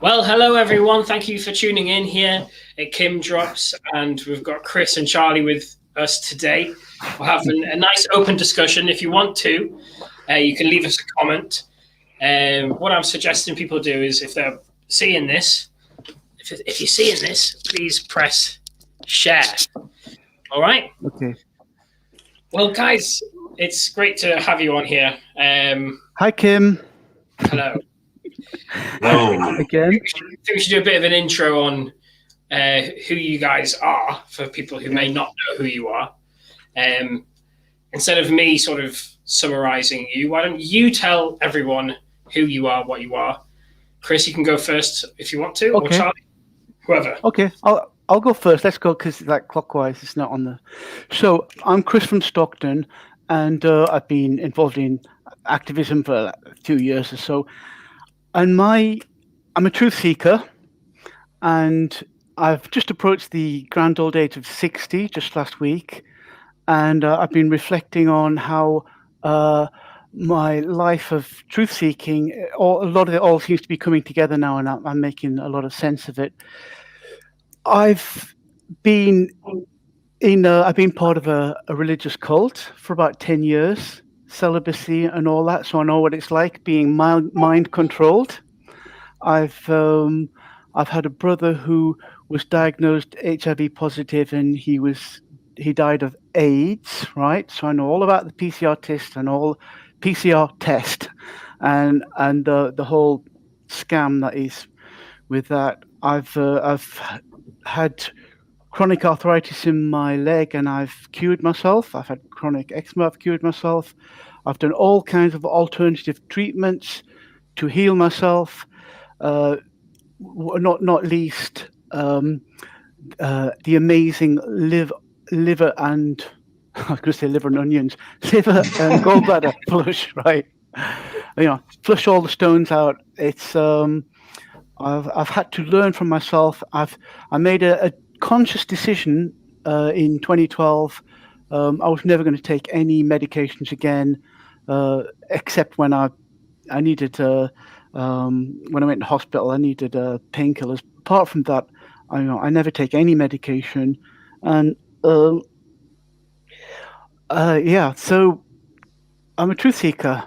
Well, hello everyone. Thank you for tuning in here at Kim Drops, and we've got Chris and Charlie with us today. We'll have a nice open discussion. If you want to, you can leave us a comment. What I'm suggesting people do is, if they're seeing this, if you're seeing this, please press share. All right. Okay. Well, guys, it's great to have you on here. Hi, Kim. Hello. Hello. Again. I think we should do a bit of an intro on who you guys are for people who may not know who you are. Instead of me sort of summarizing you, why don't you tell everyone who you are, what you are? Chris, you can go first if you want to, Okay. or Charlie, whoever. Okay, I'll go first. Let's go because like clockwise. It's not on the. So I'm Chris from Stockton, and I've been involved in activism for like a few years or so. And I'm a truth seeker, and I've just approached the grand old age of 60 just last week, and I've been reflecting on how my life of truth seeking, a lot of it all seems to be coming together now, and I'm making a lot of sense of it. I've been part of a religious cult for about 10 years. Celibacy and all that, so I know what it's like being mind controlled. I've had a brother who was diagnosed HIV positive, and he died of AIDS, right? So I know all about the PCR test and the whole scam that is with that. I've had chronic arthritis in my leg, and I've cured myself. I've had chronic eczema. I've cured myself. I've done all kinds of alternative treatments to heal myself. Not least the amazing liver and I was going to say liver and onions, liver and gallbladder flush. Right, flush all the stones out. It's I've had to learn from myself. I made a conscious decision in 2012. I was never going to take any medications again, except when I needed when I went to hospital. I needed painkillers. Apart from that, I never take any medication, and so I'm a truth seeker,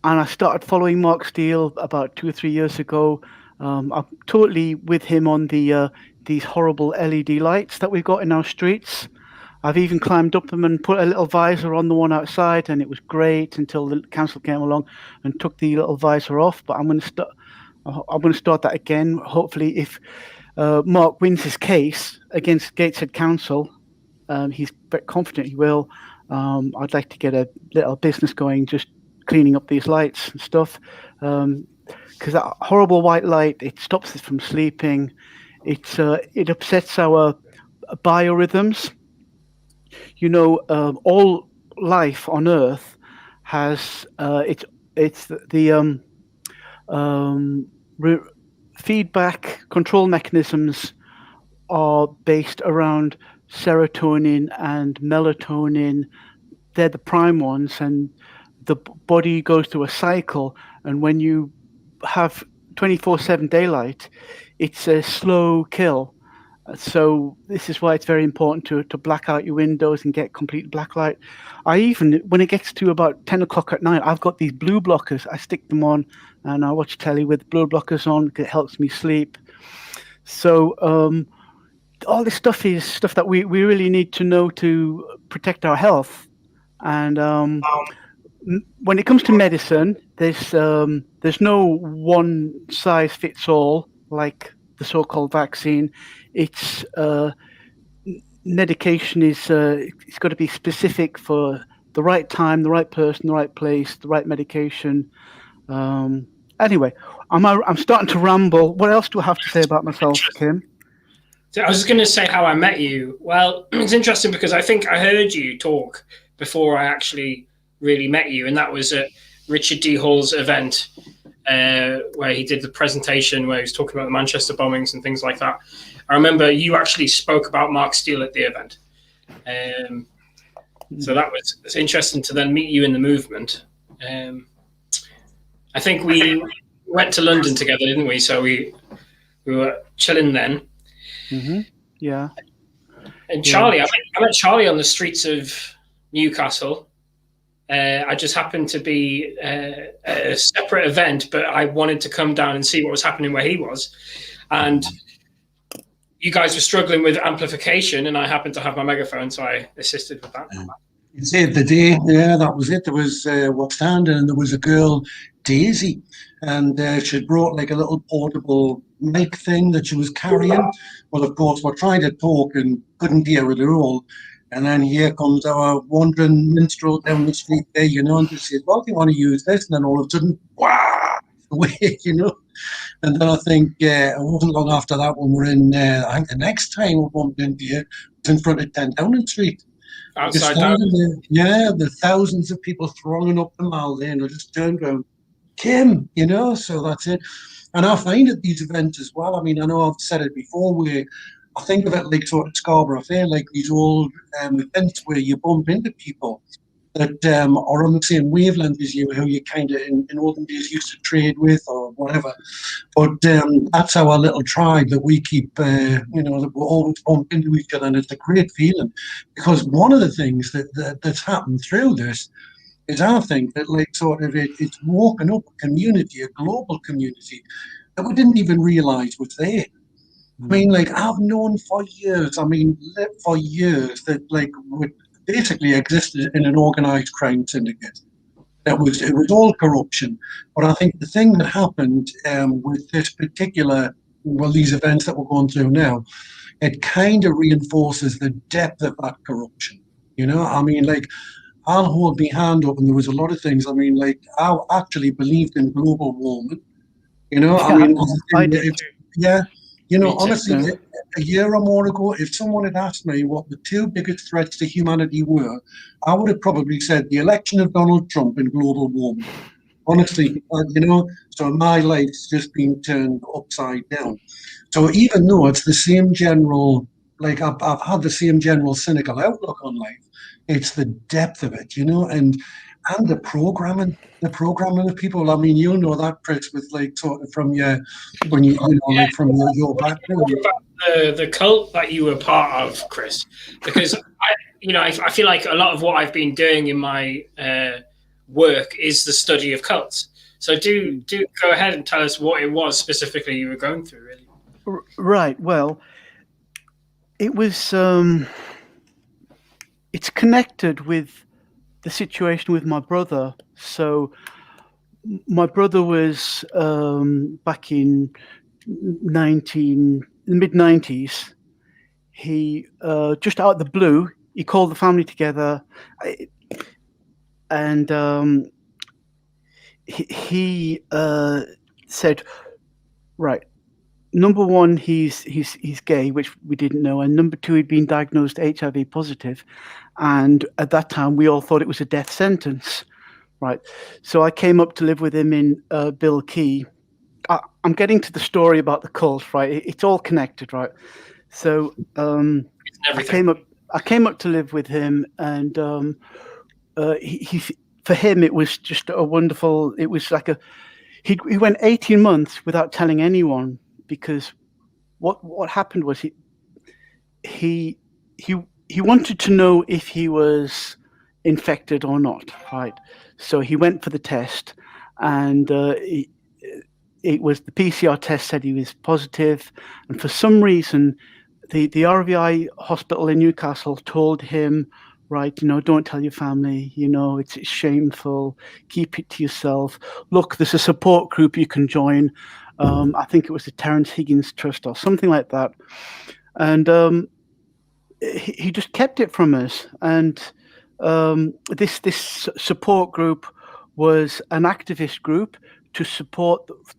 and I started following Mark Steele about 2 or 3 years ago. I'm totally with him on these horrible LED lights that we've got in our streets. I've even climbed up them and put a little visor on the one outside, and it was great until the council came along and took the little visor off. But I'm going to start that again. Hopefully, if Mark wins his case against Gateshead Council, he's very confident he will. I'd like to get a little business going, just cleaning up these lights and stuff. Because that horrible white light, it stops us from sleeping. It upsets our biorhythms. All life on Earth has feedback control mechanisms are based around serotonin and melatonin. They're the prime ones, and the body goes through a cycle. And when you have 24/7 daylight, it's a slow kill. So this is why it's very important to black out your windows and get complete black light. When it gets to about 10 o'clock at night, I've got these blue blockers. I stick them on, and I watch telly with blue blockers on because it helps me sleep. So all this stuff is stuff that we really need to know to protect our health. And when it comes to medicine, there's no one size fits all like the so-called vaccine. It's medication is it's got to be specific for the right time, the right person, the right place, the right medication. Anyway, I'm starting to ramble. What else do I have to say about myself, Kim? So I was just going to say how I met you. Well, it's interesting because I think I heard you talk before I actually really met you, and that was at Richard D. Hall's event where he did the presentation where he was talking about the Manchester bombings and things like that. I remember you actually spoke about Mark Steele at the event. So it's interesting to then meet you in the movement. I think we went to London together, didn't we? So we were chilling then. Mm-hmm. Yeah. And Charley, I met Charley on the streets of Newcastle. I just happened to be at a separate event, but I wanted to come down and see what was happening where he was. And you guys were struggling with amplification, and I happened to have my megaphone, so I assisted with that. You saved the day. Yeah, that was it. There was what's standing, and there was a girl, Daisy, and she'd brought like a little portable mic thing that she was carrying. Well, of course, we're trying to talk and couldn't hear it at all. And then here comes our wandering minstrel down the street there, and she says, well, do you want to use this? And then all of a sudden, wow, away, And then I think it wasn't long after that when we're in, I think the next time we bumped into you was in front of 10 Downing Street. Outside Downing. Yeah, the thousands of people thronging up the mall there, and I just turned around, Kim, so that's it. And I find at these events as well, I mean, I know I've said it before, I think of it like sort of Scarborough Fair, like these old events where you bump into people that are on the same wavelength as you, who you kind of in olden days used to trade with or whatever. But that's our little tribe that we keep, that we always bump into each other, and it's a great feeling. Because one of the things that's happened through this is I think that like sort of it's woken up a community, a global community that we didn't even realise was there. I mean, like, I've known for years, that, like, we basically existed in an organised crime syndicate. It was all corruption. But I think the thing that happened with this particular, these events that we're going through now, it kind of reinforces the depth of that corruption. I mean, like, I'll hold my hand up, and there was a lot of things. I mean, like, I actually believed in global warming. I mean, I did. yeah. Honestly, a year or more ago, if someone had asked me what the two biggest threats to humanity were, I would have probably said the election of Donald Trump and global warming. Honestly, so my life's just been turned upside down. So even though it's the same general, like I've had the same general cynical outlook on life, it's the depth of it, and the programming of people. I mean, that, Chris, with like sort of from your from your background. The cult that you were part of, Chris, because I feel like a lot of what I've been doing in my work is the study of cults. So do go ahead and tell us what it was specifically you were going through, really. Right. Well, it was. It's connected with the situation with my brother. So my brother was back in the mid-90s. He just out of the blue, he called the family together, and he said, right, number one, he's gay, which we didn't know, and number two, he'd been diagnosed HIV positive, and at that time we all thought it was a death sentence, right? So I came up to live with him in Bilkey. I'm getting to the story about the cult, right? It's all connected, right? So I came up to live with him, and he for him it was just a wonderful. It was like he went 18 months without telling anyone, because what happened was he wanted to know if he was infected or not, right? So he went for the test, and it was the PCR test said he was positive, and for some reason the RVI hospital in Newcastle told him, right, don't tell your family, it's shameful, keep it to yourself. Look, there's a support group you can join. I think it was the Terence Higgins Trust or something like that. And he just kept it from us. And this support group was an activist group to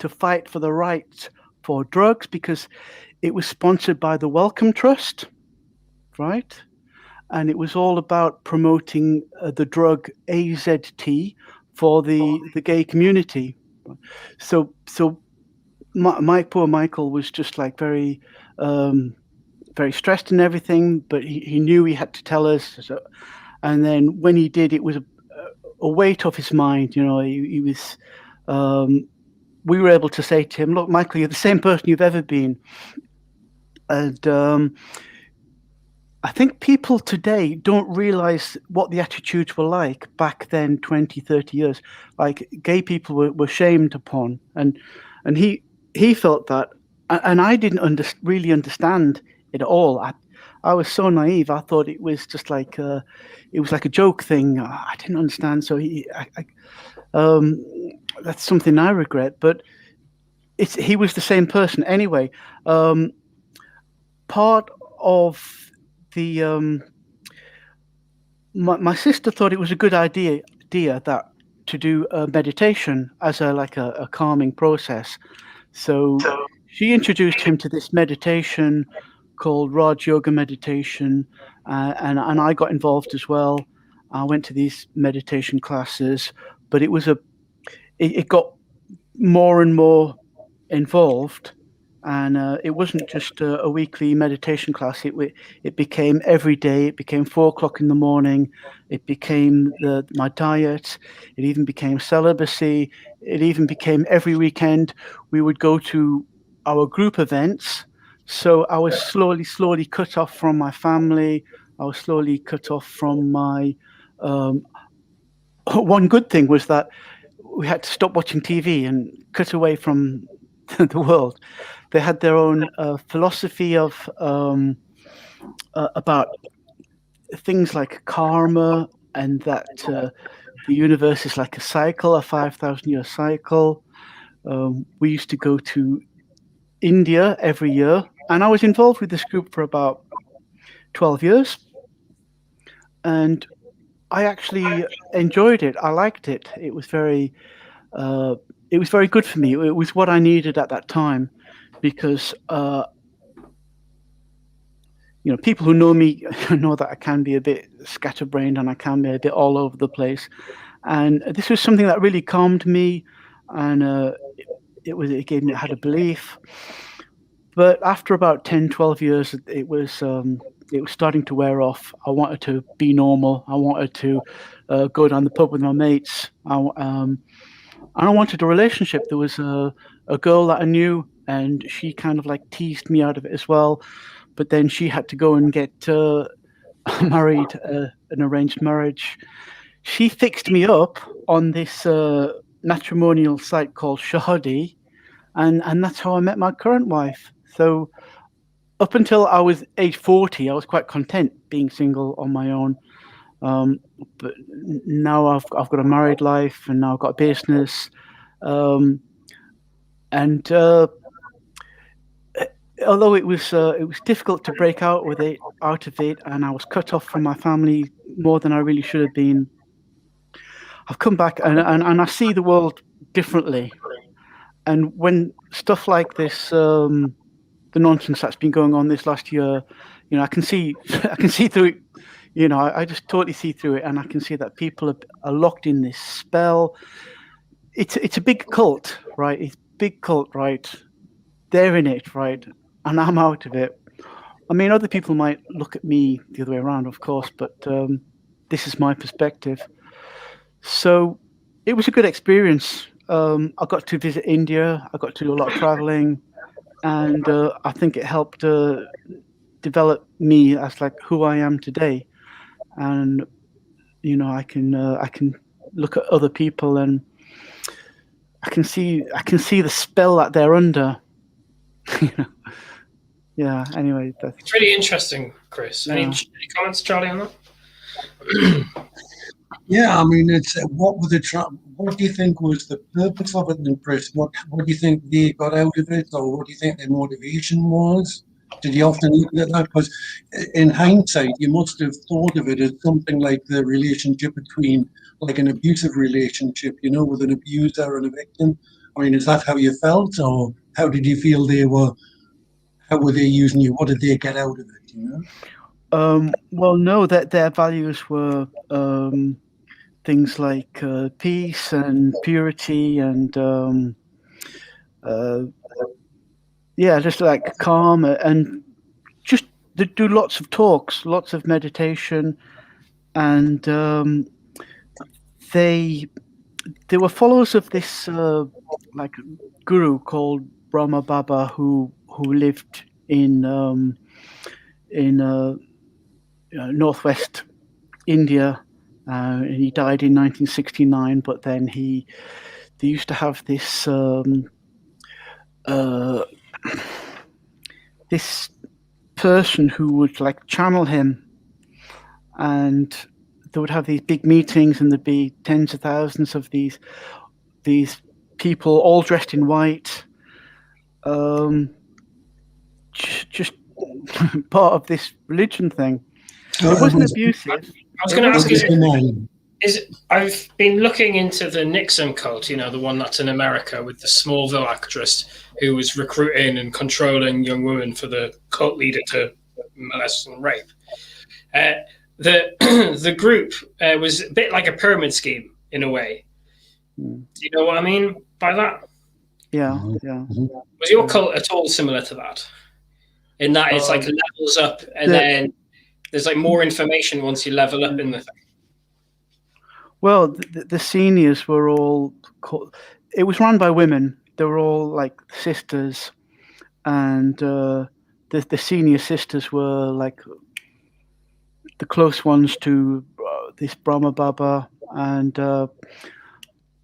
fight for the rights for drugs, because it was sponsored by the Wellcome Trust, right? And it was all about promoting the drug AZT for the gay community. So my poor Michael was just like very stressed and everything, but he knew he had to tell us. So, and then when he did, it was a weight off his mind. He was we were able to say to him, "Look, Michael, you're the same person you've ever been." And I think people today don't realize what the attitudes were like back then, 20, 30 years. Like gay people were shamed upon, and he felt that, and I didn't really understand it at all. I was so naive. I thought it was just like it was like a joke thing. I didn't understand. So that's something I regret. But he was the same person anyway. Part of the my sister thought it was a good idea that to do meditation as a calming process. So she introduced him to this meditation called Raj Yoga meditation, and I got involved as well. I went to these meditation classes, but it got more and more involved. And it wasn't just a weekly meditation class. It became every day. It became 4:00 in the morning. It became my diet. It even became celibacy. It even became every weekend we would go to our group events. So I was slowly cut off from my family. I was slowly cut off from my. One good thing was that we had to stop watching TV and cut away from the world. They had their own philosophy of about things like karma, and that the universe is like a cycle, a 5,000-year cycle. We used to go to India every year, and I was involved with this group for about 12 years, and I actually enjoyed it. I liked it. It was very good for me. It was what I needed at that time, because people who know me know that I can be a bit scatterbrained and I can be a bit all over the place. And this was something that really calmed me, and it had a belief. But after about 10, 12 years, it was starting to wear off. I wanted to be normal. I wanted to go down the pub with my mates. And I wanted a relationship. There was a girl that I knew, and she kind of like teased me out of it as well. But then she had to go and get married, an arranged marriage. She fixed me up on this matrimonial site called Shahadi, and that's how I met my current wife. So up until I was age 40, I was quite content being single on my own. But now I've got a married life, and now I've got a business, and although it was difficult to break out of it, and I was cut off from my family more than I really should have been, I've come back and I see the world differently. And when stuff like this, the nonsense that's been going on this last year, I can see through it. I just totally see through it, and I can see that people are locked in this spell. It's a big cult, right? It's a big cult, right? They're in it, right? And I'm out of it. I mean, other people might look at me the other way around, of course, but this is my perspective. So it was a good experience. I got to visit India. I got to do a lot of traveling, and I think it helped develop me as like who I am today. And I can look at other people, and I can see the spell that they're under. Yeah. Anyway, it's really interesting, Chris. Yeah. Any comments, Charlie, on that? Yeah, I mean, it's what do you think was the purpose of it, and Chris? What do you think they got out of it, or what do you think their motivation was? Did you often look at that? Because in hindsight, you must have thought of it as something like the relationship between, like an abusive relationship, with an abuser and a victim. I mean, is that how you felt, or how did you feel they were? How were they using you? What did they get out of it? Well, no, that their values were things like peace and purity, and just like calm, and just they do lots of talks, lots of meditation, and they were followers of this like a guru called Brahma Baba who lived in northwest India, and he died in 1969. But then they used to have this this person who would like channel him, and they would have these big meetings, and there'd be tens of thousands of these people all dressed in white, just part of this religion thing. It wasn't abusive. I was going to ask I've been looking into the Nixon cult, the one that's in America with the Smallville actress who was recruiting and controlling young women for the cult leader to molest and rape. The group was a bit like a pyramid scheme in a way. Do you know what I mean by that? Yeah. Was your cult at all similar to that? In that it's like levels up, and then there's like more information once you level up in the thing. Well, the seniors were all it was run by women. They were all like sisters, and the senior sisters were like the close ones to this Brahma Baba, and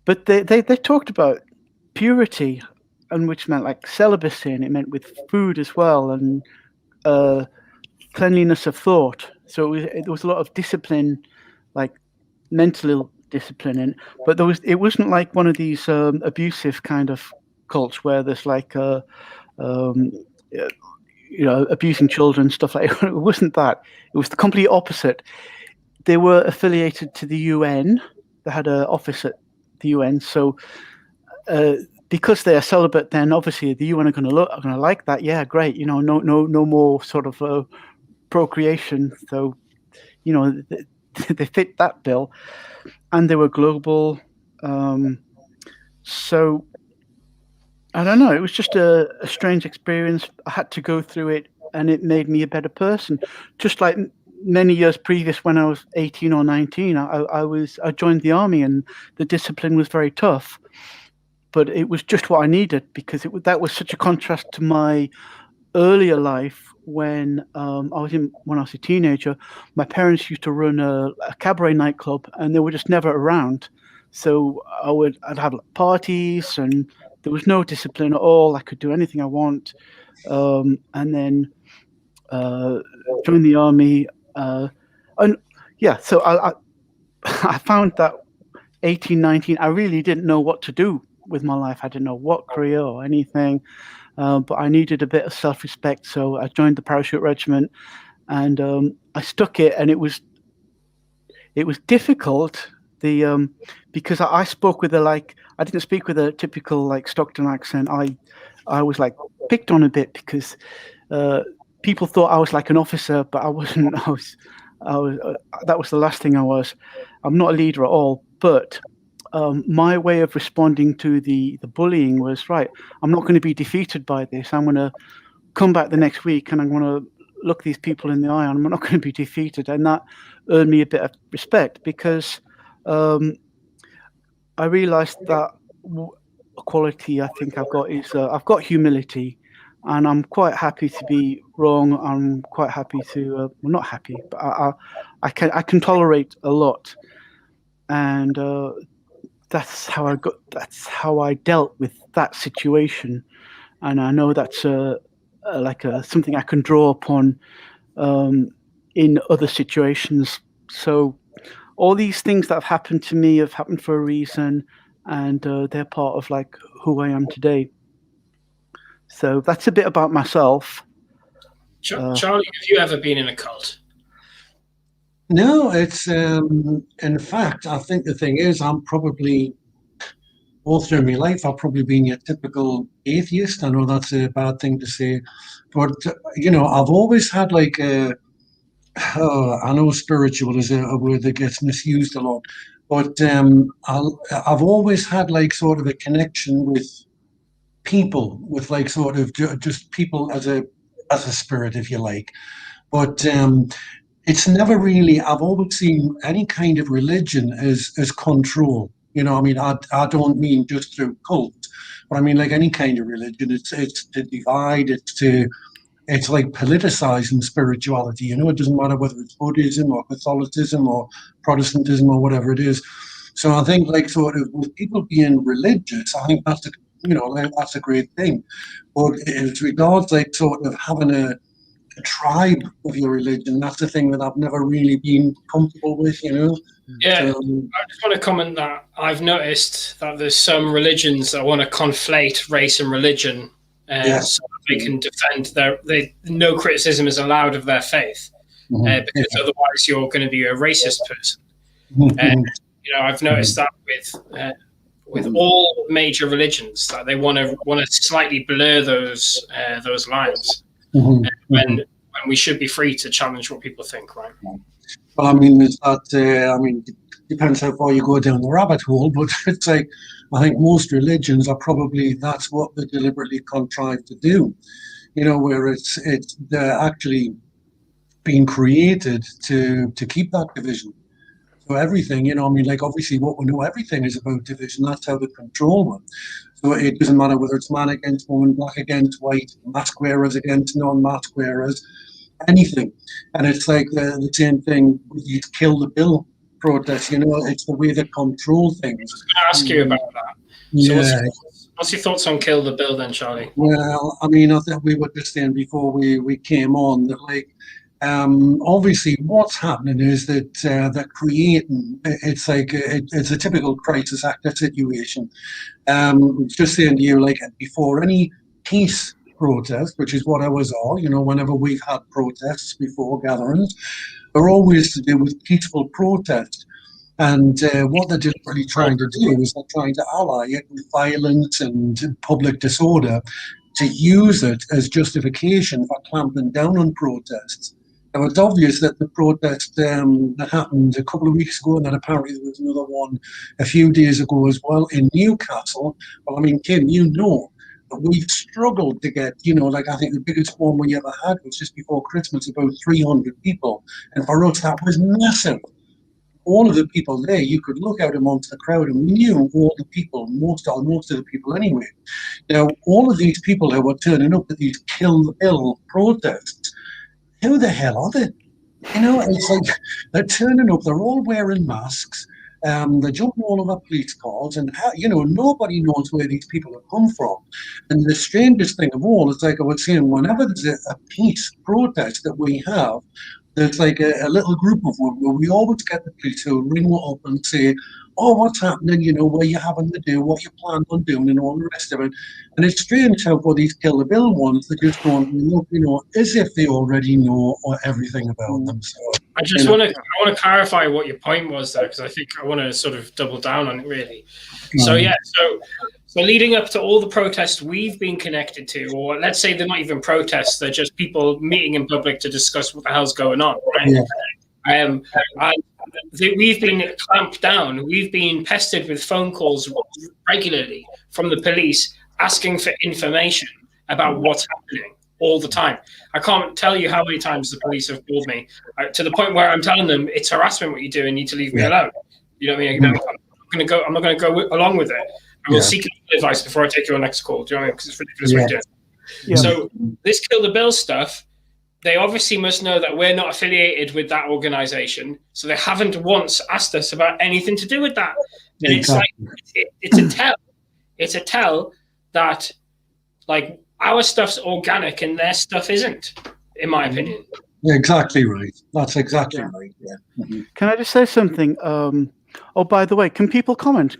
but they talked about purity, and which meant like celibacy, and it meant with food as well, and cleanliness of thought. So it was a lot of discipline, like mental discipline, but it wasn't like one of these abusive kind of cults where there's like abusing children, stuff like that. It wasn't that. It was the complete opposite. They were affiliated to the UN. They had an office at the UN. So because they are celibate, then obviously the UN are going to like that. Yeah, great. No more sort of procreation. So they fit that bill, and they were global. So I don't know. It was just a strange experience. I had to go through it, and it made me a better person. Just like many years previous, when I was 18 or 19, I joined the army, and the discipline was very tough. But it was just what I needed, because that was such a contrast to my earlier life when I was a teenager. My parents used to run a cabaret nightclub, and they were just never around. So I'd have parties, and there was no discipline at all. I could do anything I want, and then join the army. So I found that 18, 19, I really didn't know what to do with my life. I didn't know what career or anything. But I needed a bit of self-respect, so I joined the parachute regiment, and I stuck it. And it was difficult, because I spoke with I didn't speak with a typical like Stockton accent. I was like picked on a bit because people thought I was like an officer, but I wasn't. I was that was the last thing I was. I'm not a leader at all, but. My way of responding to the bullying was, right, I'm not going to be defeated by this. I'm going to come back the next week, and I'm going to look these people in the eye, and I'm not going to be defeated. And that earned me a bit of respect, because I realized that a quality I think I've got is I've got humility, and I'm quite happy to be wrong. I'm quite happy to not happy, but I can tolerate a lot, and that's how I dealt with that situation. And I know that's something I can draw upon in other situations. So all these things that have happened to me have happened for a reason, and they're part of like who I am today. So that's a bit about myself. Charlie, have you ever been in a cult? No, it's in fact, I think the thing is, I'm probably all through my life, I've probably been your typical atheist. I know that's a bad thing to say, but I've always had like I know spiritual is a word that gets misused a lot, but I've always had like sort of a connection with people, with like sort of just people as a spirit, if you like, but. It's never really, I've always seen any kind of religion as control. I mean, I don't mean just through cult, But I mean, like any kind of religion, it's to divide, it's like politicizing spirituality. You know, it doesn't matter whether it's Buddhism or Catholicism or Protestantism or whatever it is. So I think, like, sort of with people being religious, I think that's that's a great thing. But as regards, like, sort of having a tribe of your religion, that's the thing that I've never really been comfortable with. You know. Yeah, I just want to comment that I've noticed that there's some religions that want to conflate race and religion, so they can defend no criticism is allowed of their faith, because otherwise you're going to be a racist person. I've noticed that with all major religions, that they want to slightly blur those lines, when we should be free to challenge what people think, right? Well, I mean, there's that. I mean, depends how far you go down the rabbit hole, but it's like, I think most religions are probably, that's what they deliberately contrive to do. You know, where they're actually being created to keep that division. So everything, I mean, like, obviously what we know, everything is about division. That's how they control them. So it doesn't matter whether it's man against woman, black against white, mask wearers against non-mask wearers, anything. And it's like the same thing with these Kill the Bill protests. It's the way they control things. I was going to ask you about that. So what's your thoughts on Kill the Bill then, Charlie? Well, I mean, I think we were just saying before we came on that, like, obviously what's happening is that they're creating, it's like it's a typical crisis actor situation. Just saying to you, like, before any peace protest, which is what ours are, whenever we've had protests before, gatherings, they're always to do with peaceful protest. And what they're deliberately trying to do is they're trying to ally it with violence and public disorder to use it as justification for clamping down on protests. Now, it's obvious that the protest that happened a couple of weeks ago, and then apparently there was another one a few days ago as well in Newcastle. Well, I mean, Kim, that we've struggled to get, like, I think the biggest one we ever had was just before Christmas, about 300 people. And for us, that was massive. All of the people there, you could look out amongst the crowd and we knew all the people, most of the people anyway. Now, all of these people who were turning up at these Kill the Bill protests, who the hell are they? It's like they're turning up, they're all wearing masks, they're jumping all over police cars, and nobody knows where these people have come from. And the strangest thing of all is, like I was saying, whenever there's a peace protest that we have, there's like a little group of them where we always get the police who ring up and say, oh, what's happening, what you're having to do, what you plan on doing, and all the rest of it. And it's strange how for these Kill the Bill ones, they just don't look, as if they already know everything about them. So, I just want to clarify what your point was there, because I think I want to sort of double down on it, really. So leading up to all the protests we've been connected to, or let's say they're not even protests, they're just people meeting in public to discuss what the hell's going on, right? We've been clamped down. We've been pestered with phone calls regularly from the police asking for information about what's happening all the time. I can't tell you how many times the police have called me to the point where I'm telling them it's harassment what you do and you need to leave me alone. You know what I mean? I'm not going to go along with it. I will seek advice before I take your next call. Do you know what I mean? Because it's ridiculous what you're doing. So this Kill the Bill stuff, they obviously must know that we're not affiliated with that organization, so they haven't once asked us about anything to do with that. And it's like it's a tell that, like, our stuff's organic and their stuff isn't, in my opinion. Exactly right. That's exactly right. Yeah. Can I just say something? Oh, by the way, can people comment?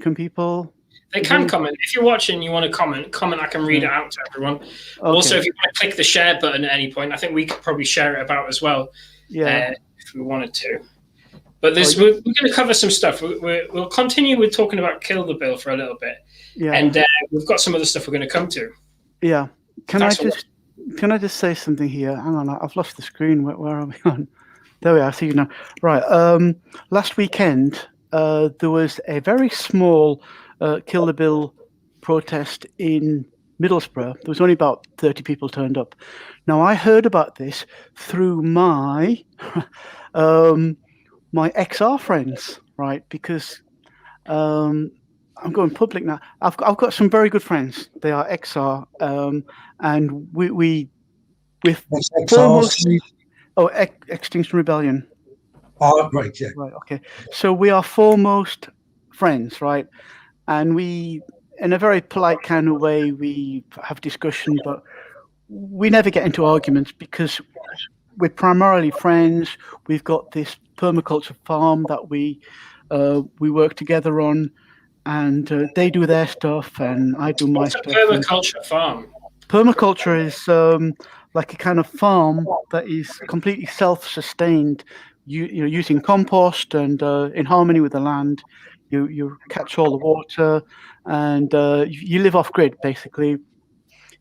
They can comment. If you're watching, you want to comment, I can read it out to everyone. Okay. Also, if you want to click the share button at any point, I think we could probably share it about as well, if we wanted to. But we're going to cover some stuff. We'll continue with talking about Kill the Bill for a little bit. Yeah. And we've got some other stuff we're going to come to. Yeah. Can I just say something here? Hang on, I've lost the screen. Where are we on? There we are. I see you now. Right. Last weekend, there was a very small Kill the Bill protest in Middlesbrough. There was only about 30 people turned up. Now, I heard about this through my my XR friends, right? Because I'm going public now. I've got some very good friends. They are XR, and we're foremost. Oh, Extinction Rebellion. Oh, right, yeah. Right, okay. So we are foremost friends, right? And we, in a very polite kind of way, we have discussion, but we never get into arguments because we're primarily friends. We've got this permaculture farm that we work together on, and they do their stuff and I do my What's a stuff. permaculture farm? Permaculture is like a kind of farm that is completely self-sustained. You're using compost and in harmony with the land. You catch all the water, and you live off grid basically.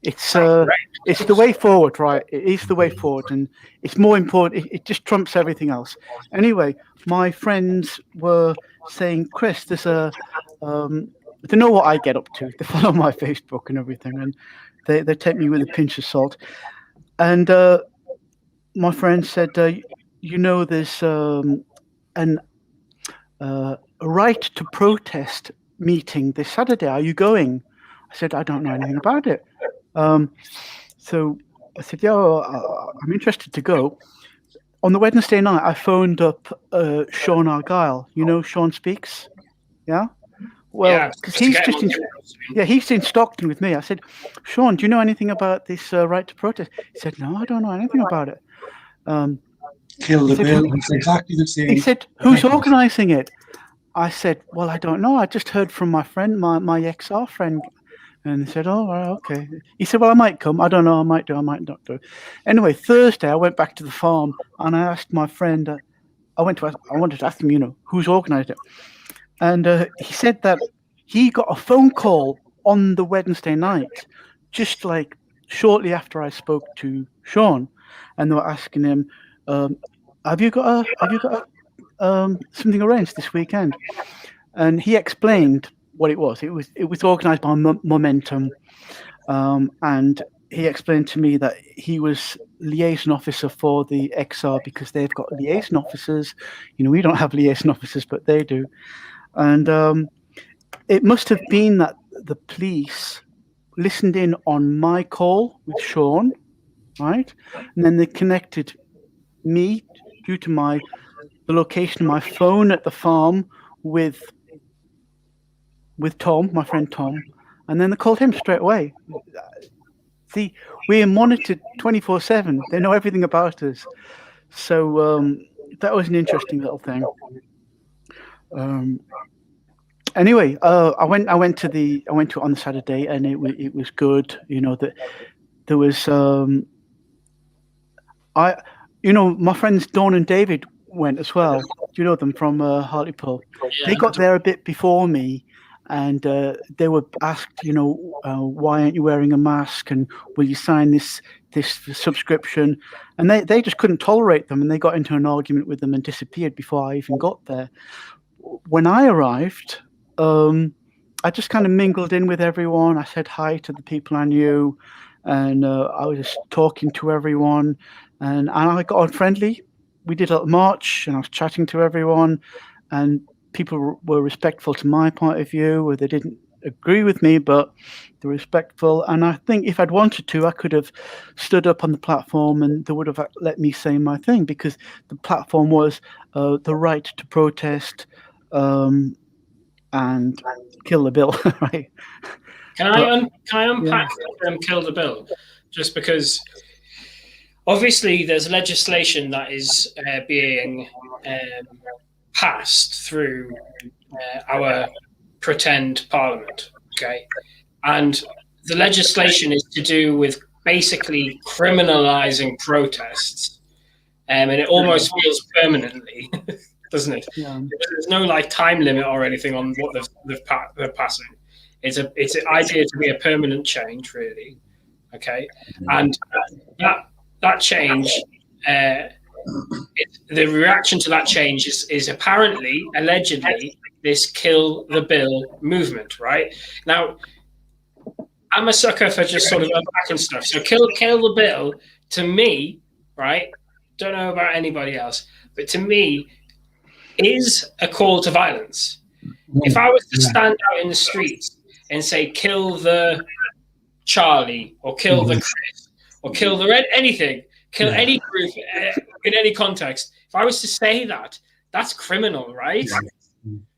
It's the way forward, right? It is the way forward, and it's more important. It just trumps everything else. Anyway, my friends were saying, Chris, there's they know what I get up to. They follow my Facebook and everything, and they take me with a pinch of salt. And my friend said, there's a right to protest meeting this Saturday. Are you going? I said, I don't know anything about it. So I said, yeah, I'm interested to go. On the Wednesday night, I phoned up Sean Argyle. You know Sean Speaks? Yeah? Well, because he's in Stockton with me. I said, Sean, do you know anything about this right to protest? He said, no, I don't know anything about it. Kill the bill. It's exactly the same. He said, who's organising it? I said, well, I don't know. I just heard from my friend, my XR friend. And he said, oh, right, okay. He said, well, I might come. I don't know. I might do. I might not do. Anyway, Thursday, I went back to the farm and I asked my friend, I wanted to ask him, who's organised it. And he said that he got a phone call on the Wednesday night, just like shortly after I spoke to Sean, and they were asking him, "Have you got something arranged this weekend?" And he explained what it was. It was organised by Momentum, and he explained to me that he was liaison officer for the XR because they've got liaison officers. We don't have liaison officers, but they do. And it must have been that the police listened in on my call with Sean, right? And then they connected me due to the location of my phone at the farm with Tom, my friend Tom, and then they called him straight away. See, we're monitored 24/7. They know everything about us. So that was an interesting little thing. Anyway, I went to it on the Saturday, and it was good. That there was my friends Dawn and David went as well. Do you know them from Hartlepool? Yeah. They got there a bit before me, and they were asked, why aren't you wearing a mask, and will you sign this subscription? And they just couldn't tolerate them, and they got into an argument with them and disappeared before I even got there. When I arrived, I just kind of mingled in with everyone. I said hi to the people I knew, and I was just talking to everyone, and I got on friendly. We did a march, and I was chatting to everyone, and people were respectful to my point of view, or they didn't agree with me, but they were respectful. And I think if I'd wanted to, I could have stood up on the platform and they would have let me say my thing, because the platform was the right to protest and kill the bill, right? Can I unpack kill the bill? Just because obviously there's legislation that is being passed through our pretend parliament, okay? And the legislation is to do with basically criminalizing protests, and it almost feels permanently, doesn't it? Yeah. There's no time limit or anything on what they're passing. It's an idea to be a permanent change, really, okay? And that change, the reaction to that change is apparently, allegedly, this kill the bill movement, right? Now, I'm a sucker for just sort of unpacking stuff. So kill the bill, to me, right? Don't know about anybody else, but to me, is a call to violence. If I was to stand out in the streets and say, kill the Charlie, or kill the Chris, or kill the Red, anything, kill any group in any context, if I was to say that, that's criminal, right?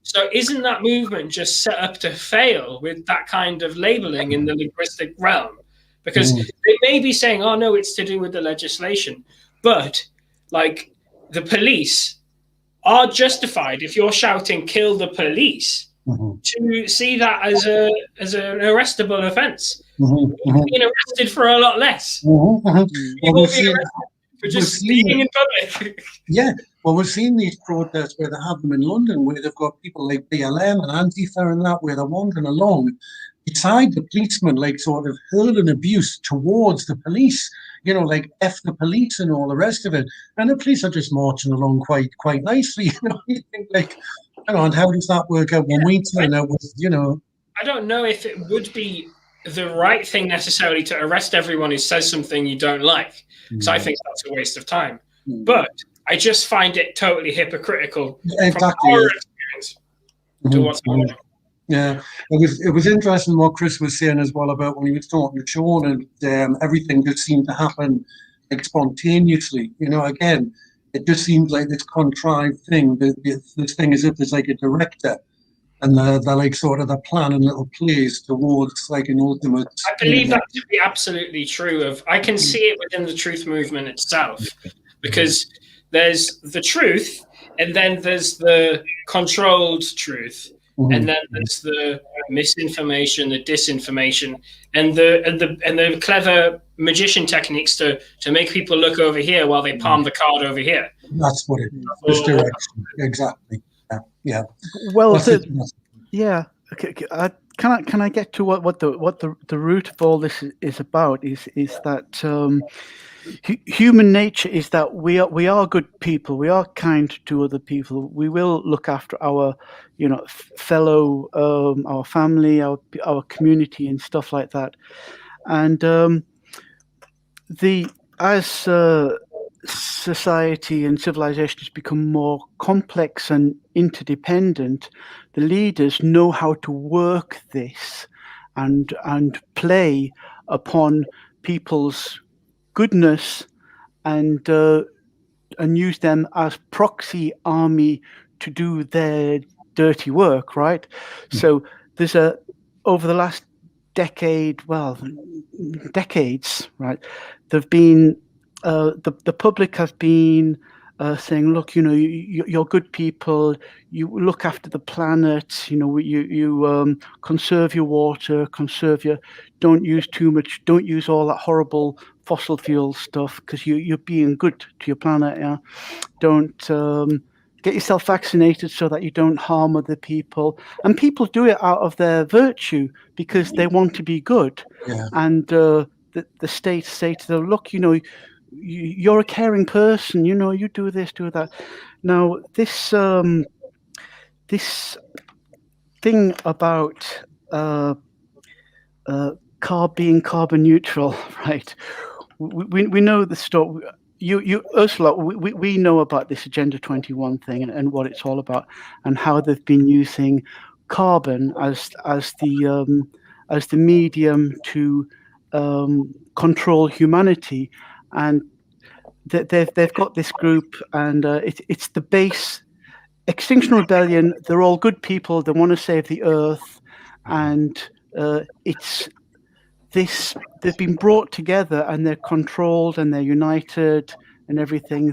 So isn't that movement just set up to fail with that kind of labeling in the linguistic realm? Because they may be saying, oh, no, it's to do with the legislation. But, like, the police are justified, if you're shouting, kill the police, to see that as an arrestable offence. You're being arrested for a lot less. People being arrested for just speaking in public. Yeah. Well, we've seen these protests where they have them in London, where they've got people like BLM and Antifa and that, where they're wandering along beside the policemen, like sort of hurling abuse towards the police, you know, like F the police and all the rest of it. And the police are just marching along quite nicely, you know. You think, like, you know, and how does that work out when we turn out with, you know? I don't know if it would be the right thing necessarily to arrest everyone who says something you don't like, because I think that's a waste of time. But I just find it totally hypocritical from our experience to what's going on. Yeah, it was interesting what Chris was saying as well about when he was talking to Sean, and everything just seemed to happen like spontaneously. You know, again, it just seems like this contrived thing. This thing as if there's like a director, and they're like sort of they're planning little plays towards like an ultimate. I believe that to be absolutely true. I can see it within the truth movement itself, because there's the truth, and then there's the controlled truth. And then there's the misinformation, the disinformation, and the clever magician techniques to make people look over here while they palm the card over here. That's what it is. Misdirection. Exactly. Yeah. Well, yeah. Okay, can I get to what the root of all this is about? Is that human nature is that we are good people. We are kind to other people. We will look after our, you know, fellow, our family, our community, and stuff like that. And as society and civilization has become more complex and interdependent, the leaders know how to work this and play upon people's goodness and use them as proxy army to do their dirty work, right? So there's over the last decades, right, there've been the public has been saying, look, you know, you're good people, you look after the planet, you know, you conserve your water, don't use too much, don't use all that horrible fossil fuel stuff, because you're being good to your planet. Yeah, don't get yourself vaccinated so that you don't harm other people. And people do it out of their virtue because they want to be good. Yeah. And the state say to them, look, you know, you're a caring person, you know, you do this, do that. Now, this thing about being carbon neutral, right? We know the story. You Ursula, we know about this Agenda 21 thing and what it's all about, and how they've been using carbon as the medium to control humanity. And they've got this group, and it's the base Extinction Rebellion. They're all good people. They want to save the Earth, and it's this. They've been brought together, and they're controlled, and they're united, and everything.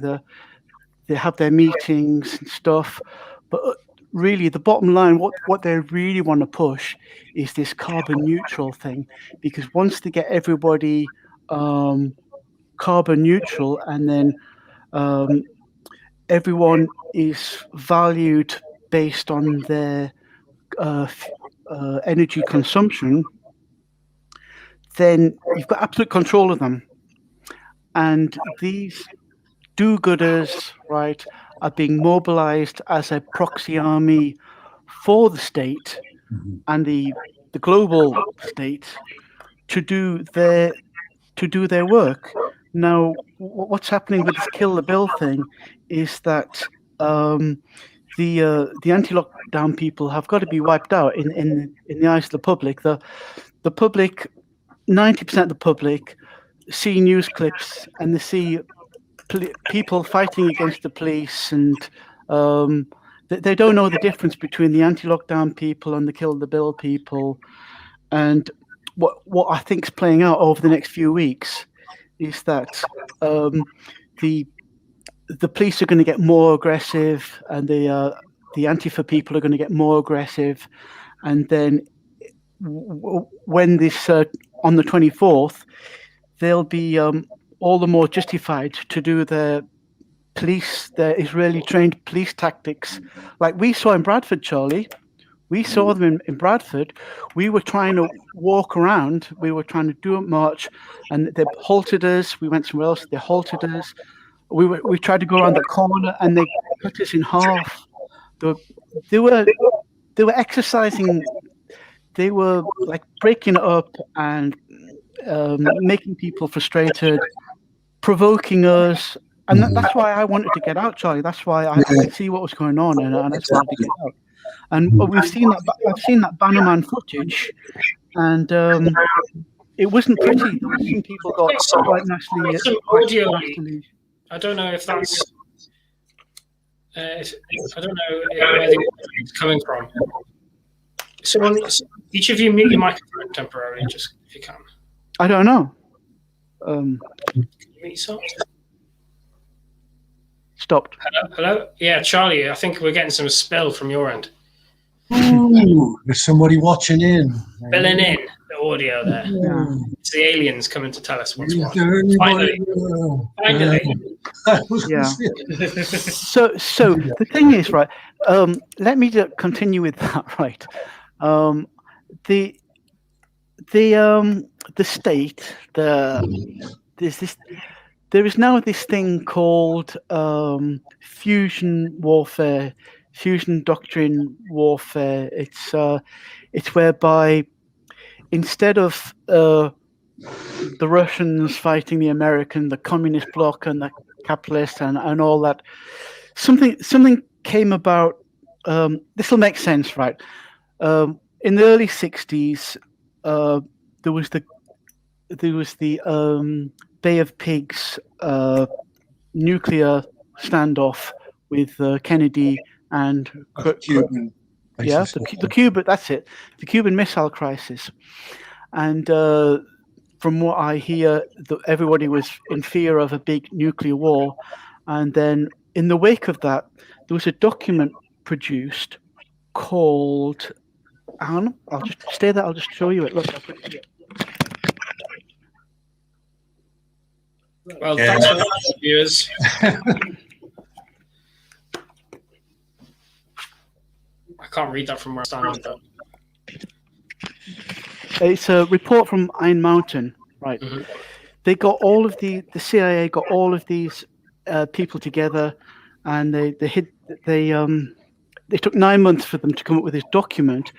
They have their meetings and stuff, but really, the bottom line, what they really want to push is this carbon neutral thing, because once they get everybody carbon neutral, and then everyone is valued based on their energy consumption, then you've got absolute control of them. And these do-gooders, right, are being mobilized as a proxy army for the state and the global state to do their work. Now, what's happening with this Kill the Bill thing is that the anti-lockdown people have got to be wiped out in the eyes of the public. The public, 90% of the public, see news clips and they see people fighting against the police, and they don't know the difference between the anti-lockdown people and the kill the bill people. And what I think is playing out over the next few weeks is that the police are going to get more aggressive, and the Antifa people are going to get more aggressive, and then when this on the 24th, they'll be all the more justified to do their Israeli trained police tactics, like we saw in Bradford, Charlie. We saw them in Bradford. We were trying to walk around. We were trying to do a march, and they halted us. We went somewhere else. They halted us. We tried to go around the corner, and they cut us in half. They were exercising. They were like breaking it up and making people frustrated, provoking us, and that's why I wanted to get out, Charlie. That's why I could see what was going on, and I just wanted to get out. And I've seen that Bannerman footage, and it wasn't pretty. There were some people got quite nasty. Audio. I don't know if that's. I don't know where it's coming from. So, each of you mute your microphone temporarily, just if you can. I don't know. Can you mute yourself? Stopped. Hello? Yeah, Charlie, I think we're getting some spill from your end. Ooh, there's somebody watching in. Spilling in the audio there. Yeah. It's the aliens coming to tell us what's what. Finally. Yeah. So the thing is, right? Let me continue with that, right? The state, there is now this thing called fusion warfare, fusion doctrine warfare. It's whereby instead of the Russians fighting the American, the communist bloc, and the capitalists, and all that, something came about. This will make sense, right? In the early '60s, there was the Bay of Pigs nuclear standoff with Kennedy and Cuban. the Cuban. That's it. The Cuban Missile Crisis, and from what I hear, everybody was in fear of a big nuclear war. And then, in the wake of that, there was a document produced called. Hang on, I'll just stay there. I'll just show you it. Look, I'll put it here. Well, thanks for that, viewers. I can't read that from where I'm standing, though. It's a report from Iron Mountain, right? Mm-hmm. They got all of the CIA got all of these people together, and they took 9 months for them to come up with this document,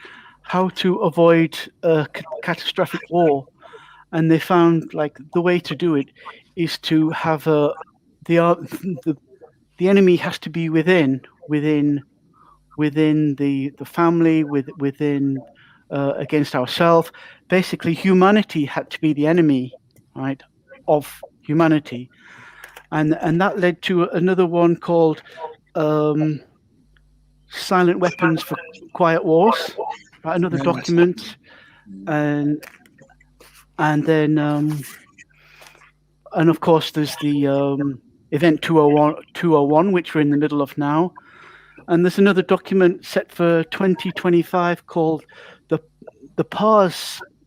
how to avoid a catastrophic war. And they found like the way to do it is to have the enemy has to be within the family, within against ourselves. Basically, humanity had to be the enemy, right, of humanity, and that led to another one called Silent Weapons for Quiet Wars, right, another document, and then and of course there's the Event 201, which we're in the middle of now. And there's another document set for 2025 called the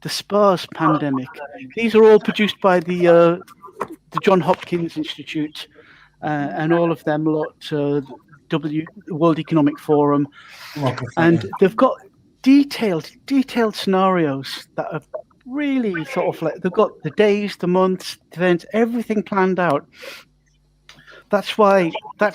SPARS pandemic. These are all produced by the John Hopkins Institute and all of them lot, World Economic Forum, and they've got detailed scenarios that are really sort of like they've got the days, the months, the events, everything planned out. That's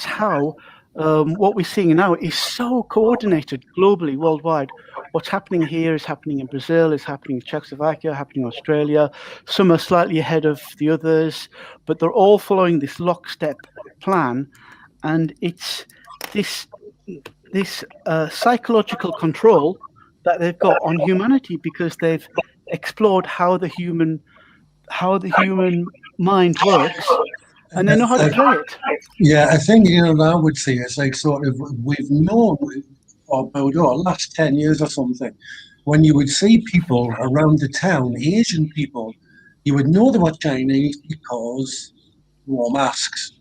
how what we're seeing now is so coordinated globally, worldwide. What's happening here is happening in Brazil, is happening in Czechoslovakia, happening in Australia. Some are slightly ahead of the others, but they're all following this lockstep plan. And it's this this psychological control that they've got on humanity, because they've explored how the human mind works, and they know how to play it. Yeah, I think, I would say it's like sort of, we've known for about last 10 years or something, when you would see people around the town, Asian people, you would know they were Chinese because they wore masks,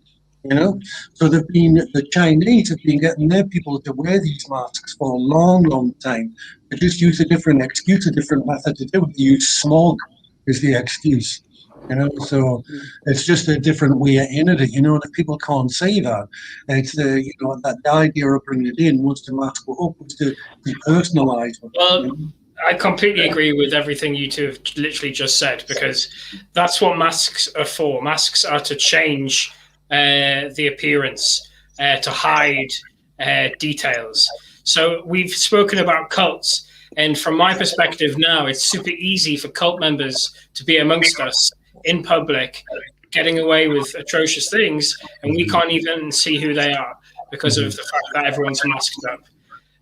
So the Chinese have been getting their people to wear these masks for a long, long time. They just use a different excuse, a different method to do it. They use smog as the excuse. So it's just a different way in it, that people can't say that. It's that the idea of bringing it in was to mask it up, was to depersonalize it. Well, I completely agree with everything you two have literally just said, because that's what masks are for. Masks are to change the appearance, to hide details. So we've spoken about cults, and from my perspective now, it's super easy for cult members to be amongst us in public, getting away with atrocious things, and we can't even see who they are because of the fact that everyone's masked up.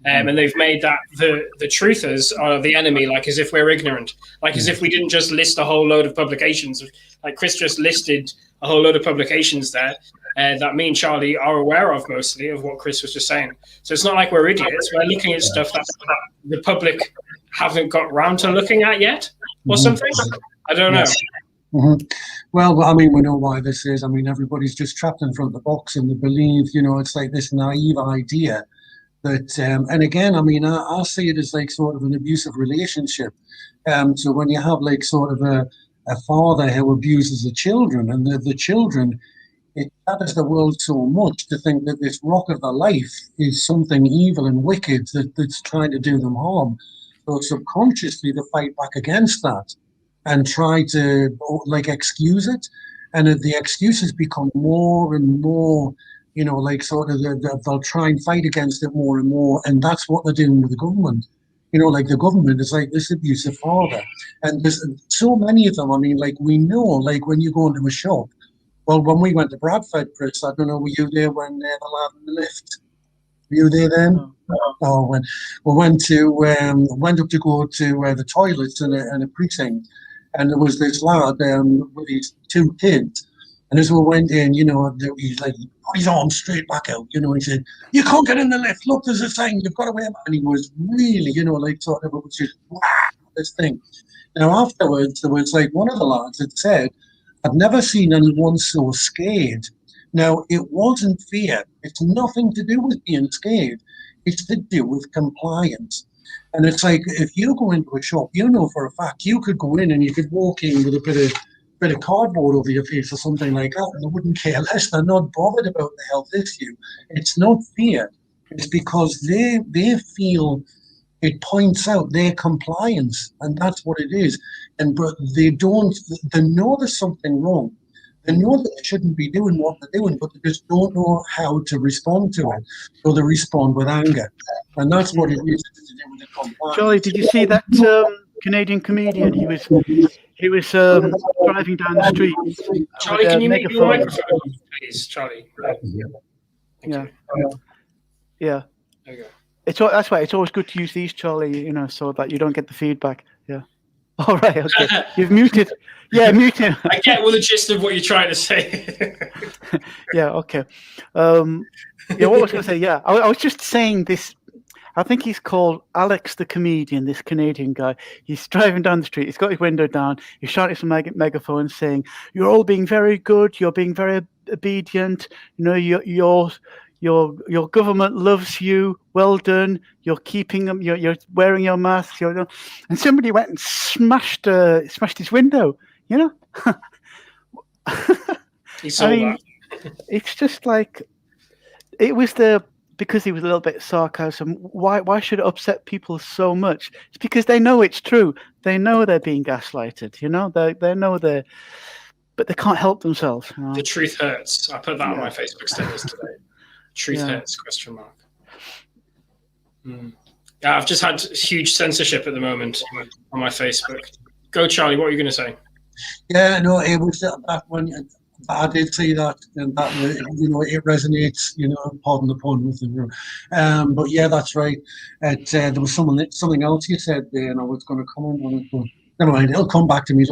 And they've made that the truthers are the enemy, like as if we're ignorant, like as if we didn't just list a whole load of publications. Like Chris just listed a whole load of publications there that me and Charlie are aware of, mostly of what Chris was just saying. So it's not like we're idiots. We're looking at stuff that the public haven't got round to looking at yet, or something. I don't know. Mm-hmm. Well, I mean, we know why this is. I mean, everybody's just trapped in front of the box, and they believe, it's like this naive idea that, and again, I mean, I see it as like sort of an abusive relationship. So when you have like sort of a father who abuses the children, and the children, it shatters the world so much to think that this rock of their life is something evil and wicked that's trying to do them harm. So subconsciously they fight back against that and try to like excuse it, and the excuses become more and more, like sort of they'll try and fight against it more and more, and that's what they're doing with the government. Like the government is like this abusive father, and there's so many of them. I mean, like we know, like when you go into a shop. Well, when we went to Bradford, Chris, I don't know, were you there when the lad in the lift? Were you there then? Oh, when we went up to go to the toilets in a precinct, and there was this lad with his two kids, and as we went in, he's like, put his arm straight back out, he said, "You can't get in the lift. Look, there's a sign. You've got to wear." And he was really, like sort of, it was just this thing. Now afterwards, there was like one of the lads that said, "I've never seen anyone so scared." Now, it wasn't fear. It's nothing to do with being scared. It's to do with compliance. And it's like, if you go into a shop, for a fact, you could go in and you could walk in with a bit of cardboard over your face or something like that, and they wouldn't care less. They're not bothered about the health issue. It's not fear. It's because they feel it points out their compliance, and that's what it is. But they know there's something wrong. They know that they shouldn't be doing what they're doing, but they just don't know how to respond to it. So they respond with anger. And that's what it is to do with the compliance. Charlie, did you see that Canadian comedian? He was driving down the street. Charlie, can you make your microphone, please, Charlie? Yeah. Yeah. There you go. That's why it's always good to use these, Charlie, so that you don't get the feedback. Yeah. All right, okay. You've muted. Yeah, muted. I get the gist of what you're trying to say. Yeah, okay. What was I going to say? Yeah, I was just saying this. I think he's called Alex the comedian, this Canadian guy. He's driving down the street. He's got his window down. He's shouting some megaphone saying, "You're all being very good. You're being very obedient. Your government loves you. Well done. You're keeping them. You're wearing your mask." And somebody went and smashed his window. He saw that. It's just like it was because he was a little bit sarcasm. Why should it upset people so much? It's because they know it's true. They know they're being gaslighted. They know but they can't help themselves. The truth hurts. I put that on my Facebook status today. Truth hurts? ? Yeah, I've just had huge censorship at the moment on my Facebook. Go, Charlie. What are you going to say? Yeah, no, it was that when I did see that, and that it resonates. Pardon the pun with them. But yeah, that's right. There was something else you said there, and I was going to comment on it, but never mind. It'll come back to me.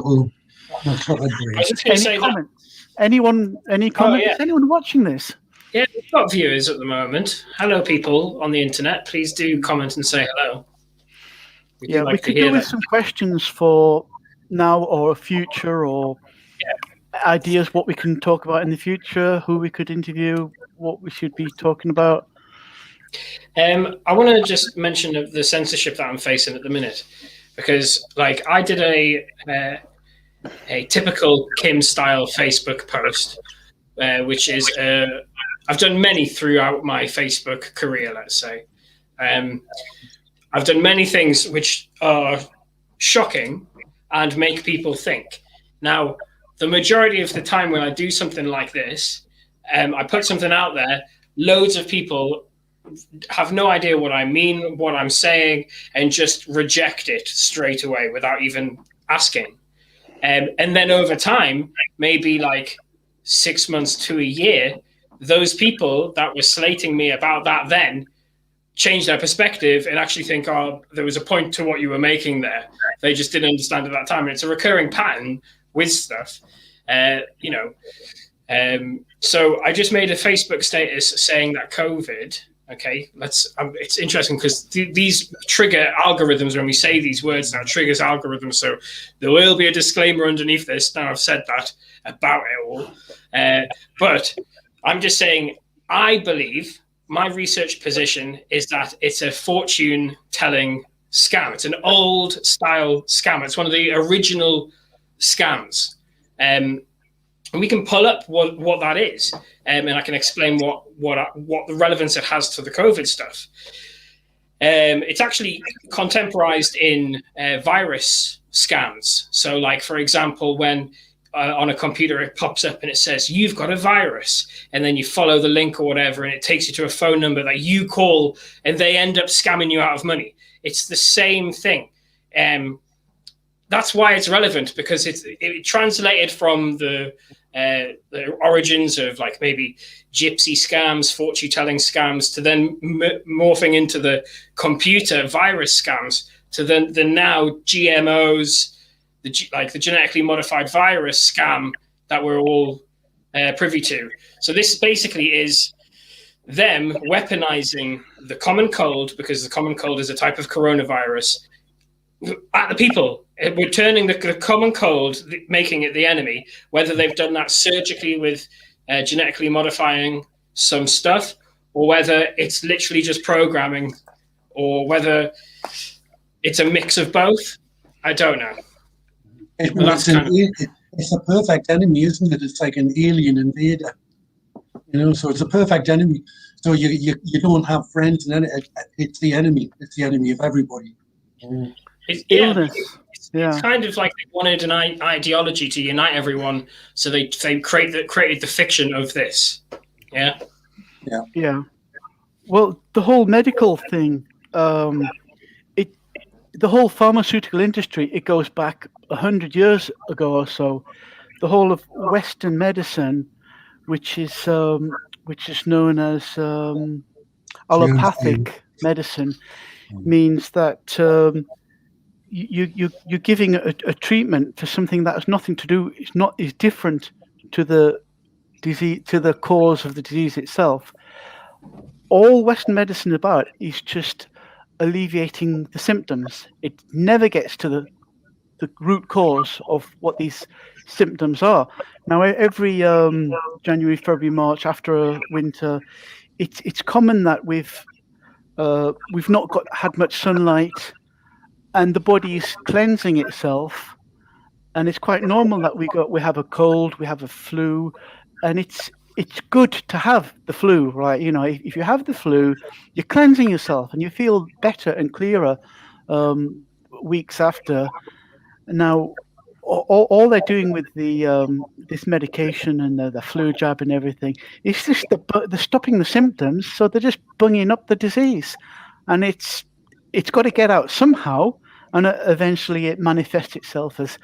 My cluttered brain. I was just going to say comments? Anyone? Any comments? yeah. Is anyone watching this? Yeah, we've got viewers at the moment. Hello, people on the internet. Please do comment and say hello. We could do with some questions for now or future, or ideas what we can talk about in the future, who we could interview, what we should be talking about. I want to just mention the censorship that I'm facing at the minute, because I did a typical Kim style Facebook post, which is I've done many throughout my Facebook career, let's say. I've done many things which are shocking and make people think. Now, the majority of the time when I do something like this, I put something out there, loads of people have no idea what I mean, what I'm saying, and just reject it straight away without even asking. And then over time, maybe 6 months to a year, those people that were slating me about that then change their perspective and actually think, oh, there was a point to what you were making there. They just didn't understand at that time. And it's a recurring pattern with stuff, So I just made a Facebook status saying that COVID, okay, it's interesting because these trigger algorithms. When we say these words now, triggers algorithms. So there will be a disclaimer underneath this. Now I've said that about it all. But I'm just saying, I believe my research position is that it's a fortune-telling scam. It's an old-style scam. It's one of the original scams. And we can pull up what that is, and I can explain what the relevance it has to the COVID stuff. It's actually contemporized in virus scams. So, for example, when on a computer it pops up and it says you've got a virus, and then you follow the link or whatever, and it takes you to a phone number that you call, and they end up scamming you out of money. It's the same thing. That's why it's relevant, because it translated from the origins of maybe gypsy scams, fortune-telling scams, to then morphing into the computer virus scams, to the now GMOs, the genetically modified virus scam that we're all privy to. So this basically is them weaponizing the common cold, because the common cold is a type of coronavirus, at the people. We're turning the common cold, making it the enemy, whether they've done that surgically with genetically modifying some stuff, or whether it's literally just programming, or whether it's a mix of both. I don't know. It's a perfect enemy, isn't it? It's like an alien invader, so it's a perfect enemy. So you don't have friends, and it's the enemy. It's the enemy of everybody. It's kind of like they wanted an ideology to unite everyone, so they created the fiction of this. Yeah. Well, the whole medical thing, the whole pharmaceutical industry, it goes back 100 years ago or so. The whole of Western medicine, which is known as allopathic medicine, means that you're giving a treatment for something that has nothing to do. Is different to the disease, to the cause of the disease itself. All Western medicine about is just alleviating the symptoms. It never gets to the root cause of what these symptoms are. Now, every January, February, March, after a winter, it's common that we've not had much sunlight, and the body is cleansing itself, and it's quite normal that we have a cold, we have a flu, and it's good to have the flu, right? If you have the flu, you're cleansing yourself, and you feel better and clearer weeks after. Now, all they're doing with this medication and the flu jab and everything is just they're stopping the symptoms, so they're just bunging up the disease, and it's got to get out somehow, and eventually it manifests itself as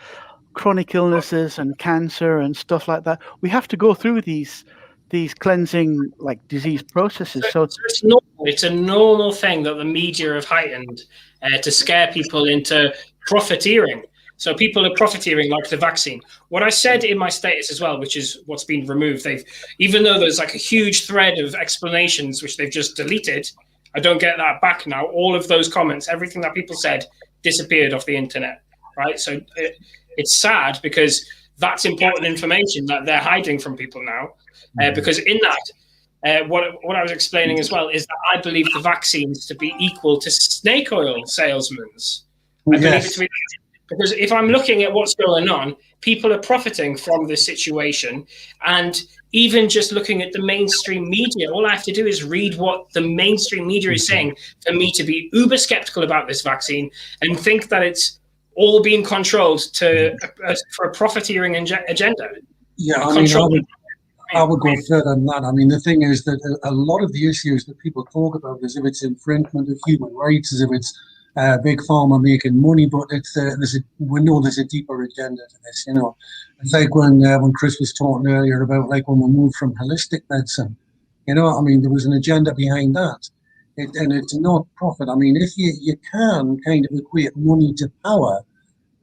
chronic illnesses and cancer and stuff like that, we have to go through these cleansing like disease processes. So it's normal. It's a normal thing that the media have heightened to scare people into profiteering. So people are profiteering like the vaccine. What I said in my status as well, which is what's been removed, even though there's like a huge thread of explanations which they've just deleted, I don't get that back now. All of those comments, everything that people said, disappeared off the internet, right? So it's sad because that's important information that they're hiding from people now. Because in that, what I was explaining as well is that I believe the vaccines to be equal to snake oil salesmen. I believe it to be, because if I'm looking at what's going on, people are profiting from this situation. And even just looking at the mainstream media, all I have to do is read what the mainstream media is saying for me to be uber skeptical about this vaccine and think that it's all being controlled for a profiteering agenda. Yeah, I would go further than that. I mean, the thing is that a lot of the issues that people talk about as if it's infringement of human rights, as if it's big pharma making money, but we know there's a deeper agenda to this. You know, it's like when Chris was talking earlier about like when we moved from holistic medicine. You know, I mean, there was an agenda behind that, and it's not profit. I mean, if you can kind of equate money to power.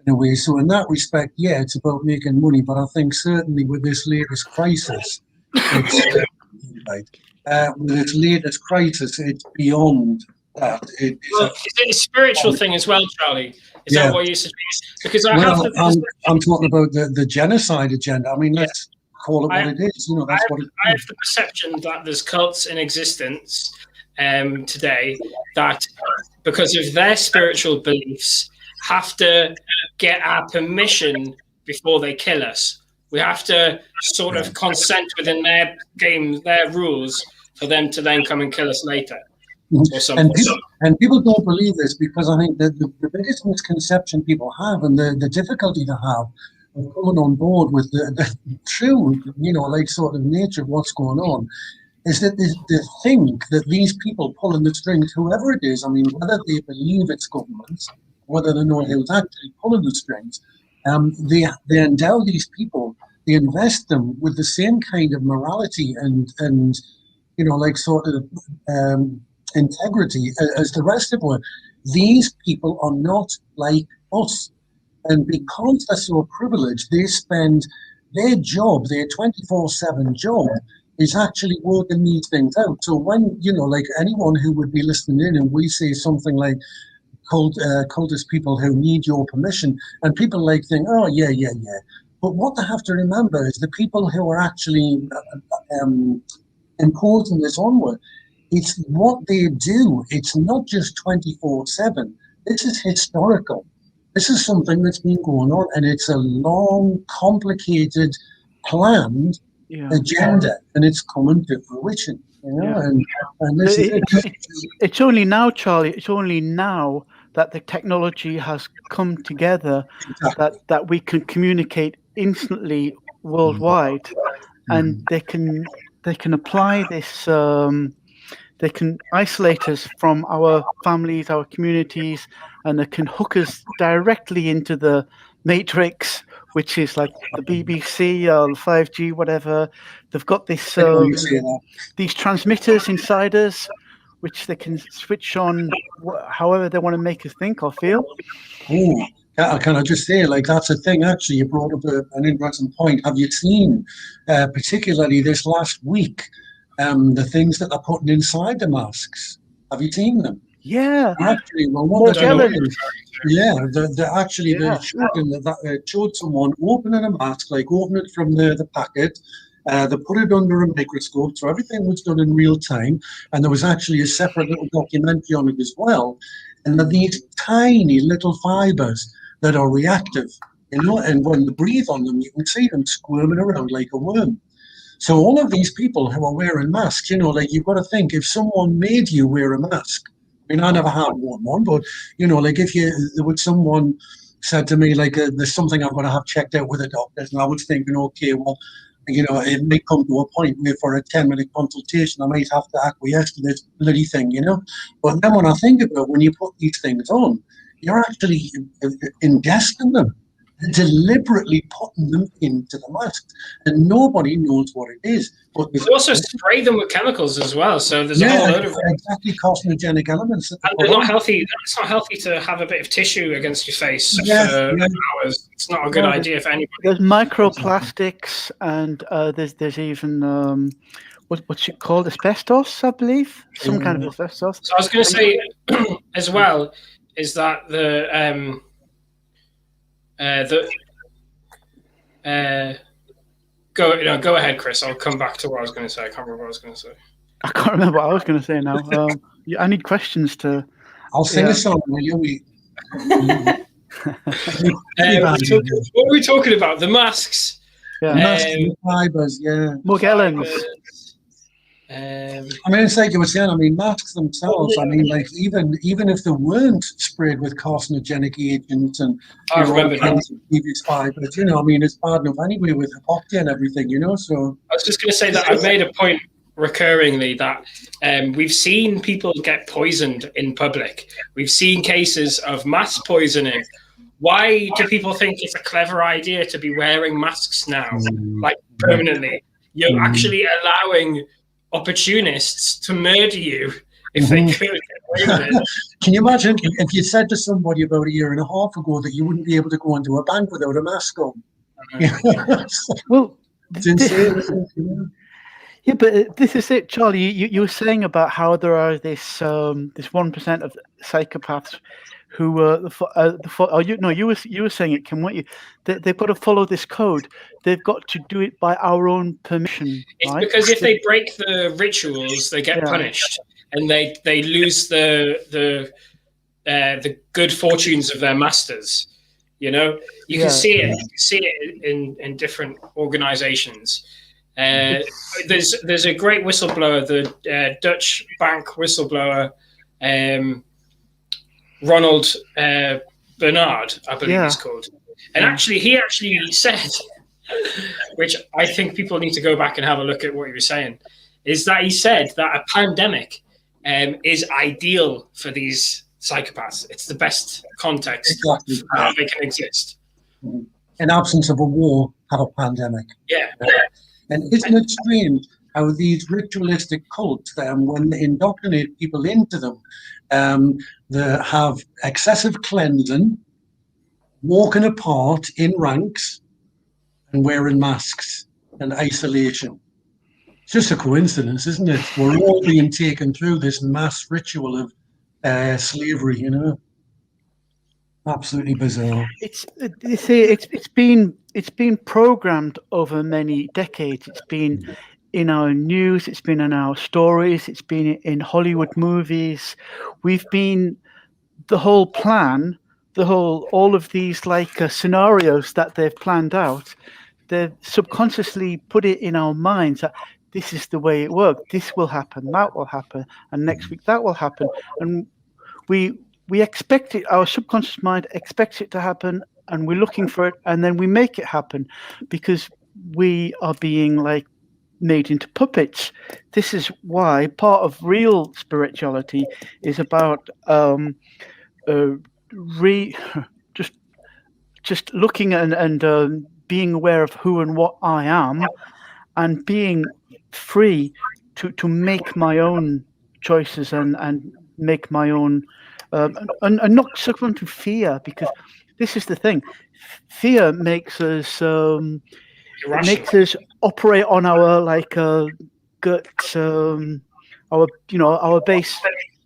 In a way, so in that respect, yeah, it's about making money. But I think certainly with this latest crisis, it's beyond that. Is it a spiritual thing as well, Charlie? Is that what you suggest? Because I'm talking about the genocide agenda. I mean, let's call it what it is. You know, that's what it is. I have the perception that there's cults in existence today that, because of their spiritual beliefs, have to get our permission before they kill us. We have to sort of consent within their game, their rules, for them to then come and kill us later. Or something. And people don't believe this because I think that the biggest misconception people have and the difficulty to have of coming on board with the true, you know, like sort of nature of what's going on is that they think that these people pulling the strings, whoever it is, I mean, whether they believe it's governments, whether they know who's actually pulling the strings, they endow these people, they invest them with the same kind of morality and you know, like sort of integrity as the rest of us. These people are not like us. And because they're so privileged, they spend their job, their 24/7 job, is actually working these things out. So when, you know, like anyone who would be listening in and we say something like, cultist people who need your permission, and people like think, oh yeah. But what they have to remember is the people who are actually imposing this onward, it's what they do. It's not just 24/7. This is historical. This is something that's been going on, and it's a long, complicated, planned agenda, and it's coming to fruition. You know, and this is it. It's only now, Charlie. It's only now that the technology has come together, that we can communicate instantly worldwide, and they can apply this. They can isolate us from our families, our communities, and they can hook us directly into the matrix, which is like the BBC or the 5G, whatever. They've got this these transmitters inside us, which they can switch on however they want to make us think or feel. Ooh. Can I just say, like, that's a thing, actually, you brought up an interesting point. Have you seen, particularly this last week, the things that they're putting inside the masks? Have you seen them? Yeah. Actually, well, what they're doing, they showed someone opening a mask, like open it from the packet. They put it under a microscope, so everything was done in real time, and there was actually a separate little documentary on it as well. And they're these tiny little fibers that are reactive, you know, and when they breathe on them, you can see them squirming around like a worm. So all of these people who are wearing masks, you know, like, you've got to think, if someone made you wear a mask, I mean, I never had worn one, but, you know, like, if someone said to me, like, there's something I've got to have checked out with a doctor, and I was thinking, okay, well, you know, it may come to a point where for a 10-minute consultation, I might have to acquiesce to this bloody thing, you know. But then when I think about when you put these things on, you're actually ingesting them. deliberately putting them into the mask, and nobody knows what it is. But they also spray them with chemicals as well, so there's a whole load of exactly carcinogenic elements. And they're not healthy. It's not healthy to have a bit of tissue against your face for hours. It's not a good idea for anybody. There's microplastics, and there's even what's it called? Asbestos, I believe. Some kind of asbestos. So I was going to say as well is that go ahead, Chris. I'll come back to what I was going to say. I can't remember what I was going to say. I can't remember what I was going to say now. I need questions to. I'll sing a song. Will you? What were we talking about? The masks. Yeah. Masks, fibers. Yeah. Morgellons. I mean, it's like you were saying. I mean, masks themselves. I mean, like even if they weren't sprayed with carcinogenic agents and previous fibers, you know, I mean, it's bad enough anyway with hypoxia and everything, you know. So I was just going to say that I've made a point recurringly that we've seen people get poisoned in public. We've seen cases of mass poisoning. Why do people think it's a clever idea to be wearing masks now, like permanently? You're actually allowing opportunists to murder you if they could. Can you imagine if you said to somebody about a year and a half ago that you wouldn't be able to go into a bank without a mask on? Well, it's insane. Yeah, but this is it, Charlie. You were saying about how there are this 1% of psychopaths who you were saying it, Kim, weren't you? They've got to follow this code. They've got to do it by our own permission. It's right? because if they break the rituals, they get punished, and they lose the good fortunes of their masters. You know, you can see it. You can see it in different organizations. There's a great whistleblower, the Dutch bank whistleblower, Ronald Bernard, I believe he's called. And he actually said, which I think people need to go back and have a look at what he was saying, is that he said that a pandemic is ideal for these psychopaths. It's the best context for how they can exist. In absence of a war, have a pandemic. Yeah. And isn't it strange how these ritualistic cults, when they indoctrinate people into them, they have excessive cleansing, walking apart in ranks, and wearing masks and isolation. It's just a coincidence, isn't it? We're all being taken through this mass ritual of slavery, you know. Absolutely bizarre. It's been programmed over many decades. It's been in our news. It's been in our stories. It's been in Hollywood movies. We've been the whole plan, all of these scenarios that they've planned out. They've subconsciously put it in our minds that this is the way it works. This will happen. That will happen, and next week that will happen, and we expect it. Our subconscious mind expects it to happen, and we're looking for it, and then we make it happen because we are being made into puppets. This is why part of real spirituality is about just looking and being aware of who and what I am, and being free to make my own choices and make my own and not succumb to fear, because this is the thing. Fear makes us operate on our gut, our base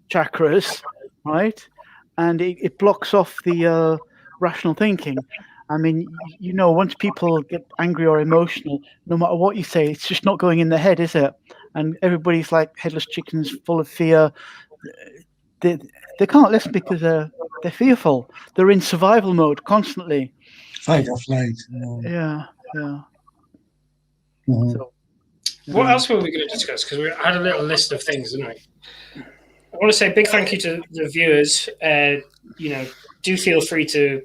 chakras, right? And it blocks off the rational thinking. I mean, once people get angry or emotional, no matter what you say, it's just not going in their head, is it? And everybody's like headless chickens, full of fear. They can't listen because they're fearful. They're in survival mode constantly. Fight or flight. Yeah. Mm-hmm. So, what else were we going to discuss? Because we had a little list of things, didn't we? I want to say a big thank you to the viewers. Do feel free to